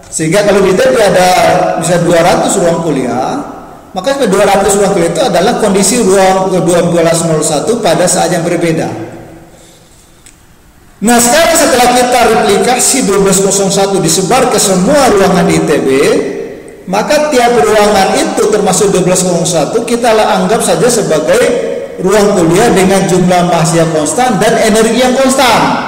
Sehingga kalau di ITB ada bisa 200 ruang kuliah, maka 200 ruang kuliah itu adalah kondisi ruang 1201 pada saat yang berbeda. Nah sekarang setelah kita replikasi 1201 disebar ke semua ruangan di ITB, maka tiap ruangan itu termasuk 1201 kita anggap saja sebagai ruang kuliah dengan jumlah mahasiswa konstan dan energi yang konstan.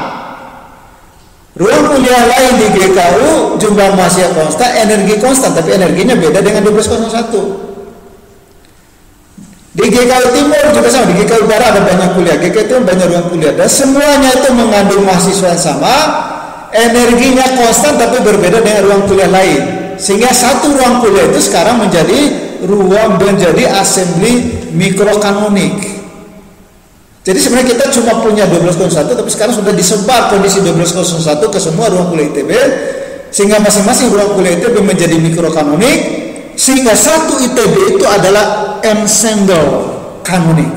Ruang kuliah lain di GKU jumlah mahasiswa konstan, energi konstan, tapi energinya beda dengan 1201. Di GKU Timur juga sama, di GKU Barat ada banyak kuliah, GKU Timur banyak ruang kuliah, dan semuanya itu mengandung mahasiswa yang sama, energinya konstan tapi berbeda dengan ruang kuliah lain. Sehingga satu ruang kuliah itu sekarang menjadi assembly mikrokanonik. Jadi sebenarnya kita cuma punya 1201, tapi sekarang sudah disebar kondisi 1201 ke semua ruang kuliah ITB, sehingga masing-masing ruang kuliah ITB menjadi mikrokanonik, sehingga satu ITB itu adalah ensemble kanonik.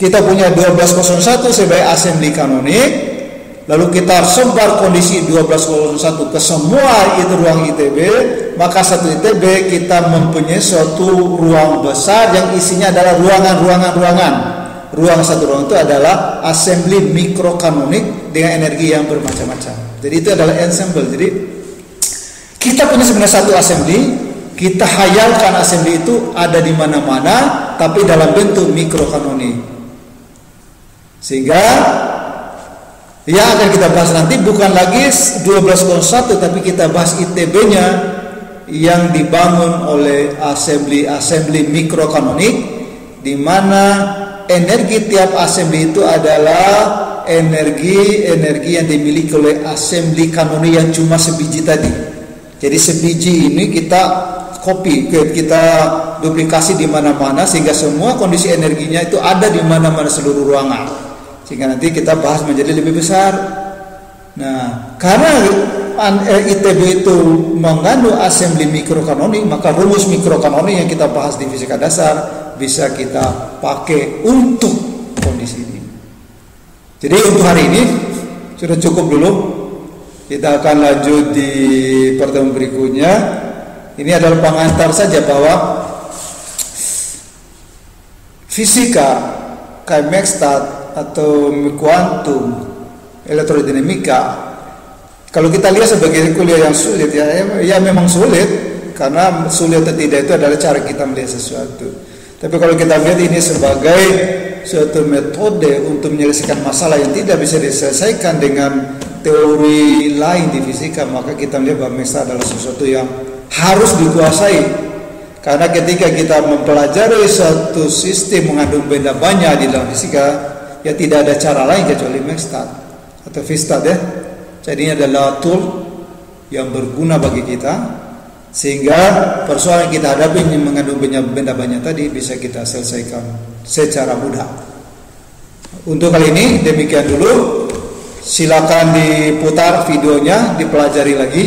Kita punya 1201 sebagai assembly kanonik, lalu kita sebar kondisi 1201 ke semua itu ruang ITB, maka satu ITB kita mempunyai suatu ruang besar yang isinya adalah ruangan. Ruang satu ruang itu adalah assembly mikrokanonik dengan energi yang bermacam-macam. Jadi itu adalah ensemble. Jadi kita punya sebenarnya satu assembly, kita hayalkan assembly itu ada di mana-mana, tapi dalam bentuk mikrokanonik. Sehingga yang akan kita bahas nanti bukan lagi 1201, tapi kita bahas ITB-nya yang dibangun oleh assembly mikrokanonik, di mana energi tiap assembly itu adalah energi yang dimiliki oleh assembly kanonik yang cuma sebiji tadi. Jadi sebiji ini kita copy, kita duplikasi di mana-mana sehingga semua kondisi energinya itu ada di mana-mana seluruh ruangan. Sehingga nanti kita bahas menjadi lebih besar. Nah, karena ITB itu mengandung assembly mikrokanonik, maka rumus mikrokanonik yang kita bahas di fisika dasar bisa kita pakai untuk kondisi ini. Jadi untuk hari ini sudah cukup dulu. Kita akan lanjut di pertemuan berikutnya. Ini adalah pengantar saja bahwa fisika, chemistry atau kuantum, elektrodinamika Kalau kita lihat sebagai kuliah yang sulit, ya memang sulit, karena sulit atau tidak itu adalah cara kita melihat sesuatu. Tapi kalau kita lihat ini sebagai suatu metode untuk menyelesaikan masalah yang tidak bisa diselesaikan dengan teori lain di fisika, maka kita melihat bahwa mesta adalah sesuatu yang harus dikuasai. Karena ketika kita mempelajari suatu sistem mengandung benda banyak di dalam fisika, ya tidak ada cara lain kecuali Mexstad atau Fistad ya. Jadi ini adalah tool yang berguna bagi kita, sehingga persoalan yang kita hadapi yang mengandung benda banyak tadi bisa kita selesaikan secara mudah. Untuk kali ini demikian dulu. Silakan diputar videonya, dipelajari lagi.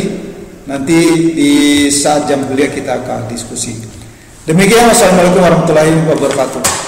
Nanti di saat jam kuliah kita akan diskusi. Demikian, wassalamualaikum warahmatullahi wabarakatuh.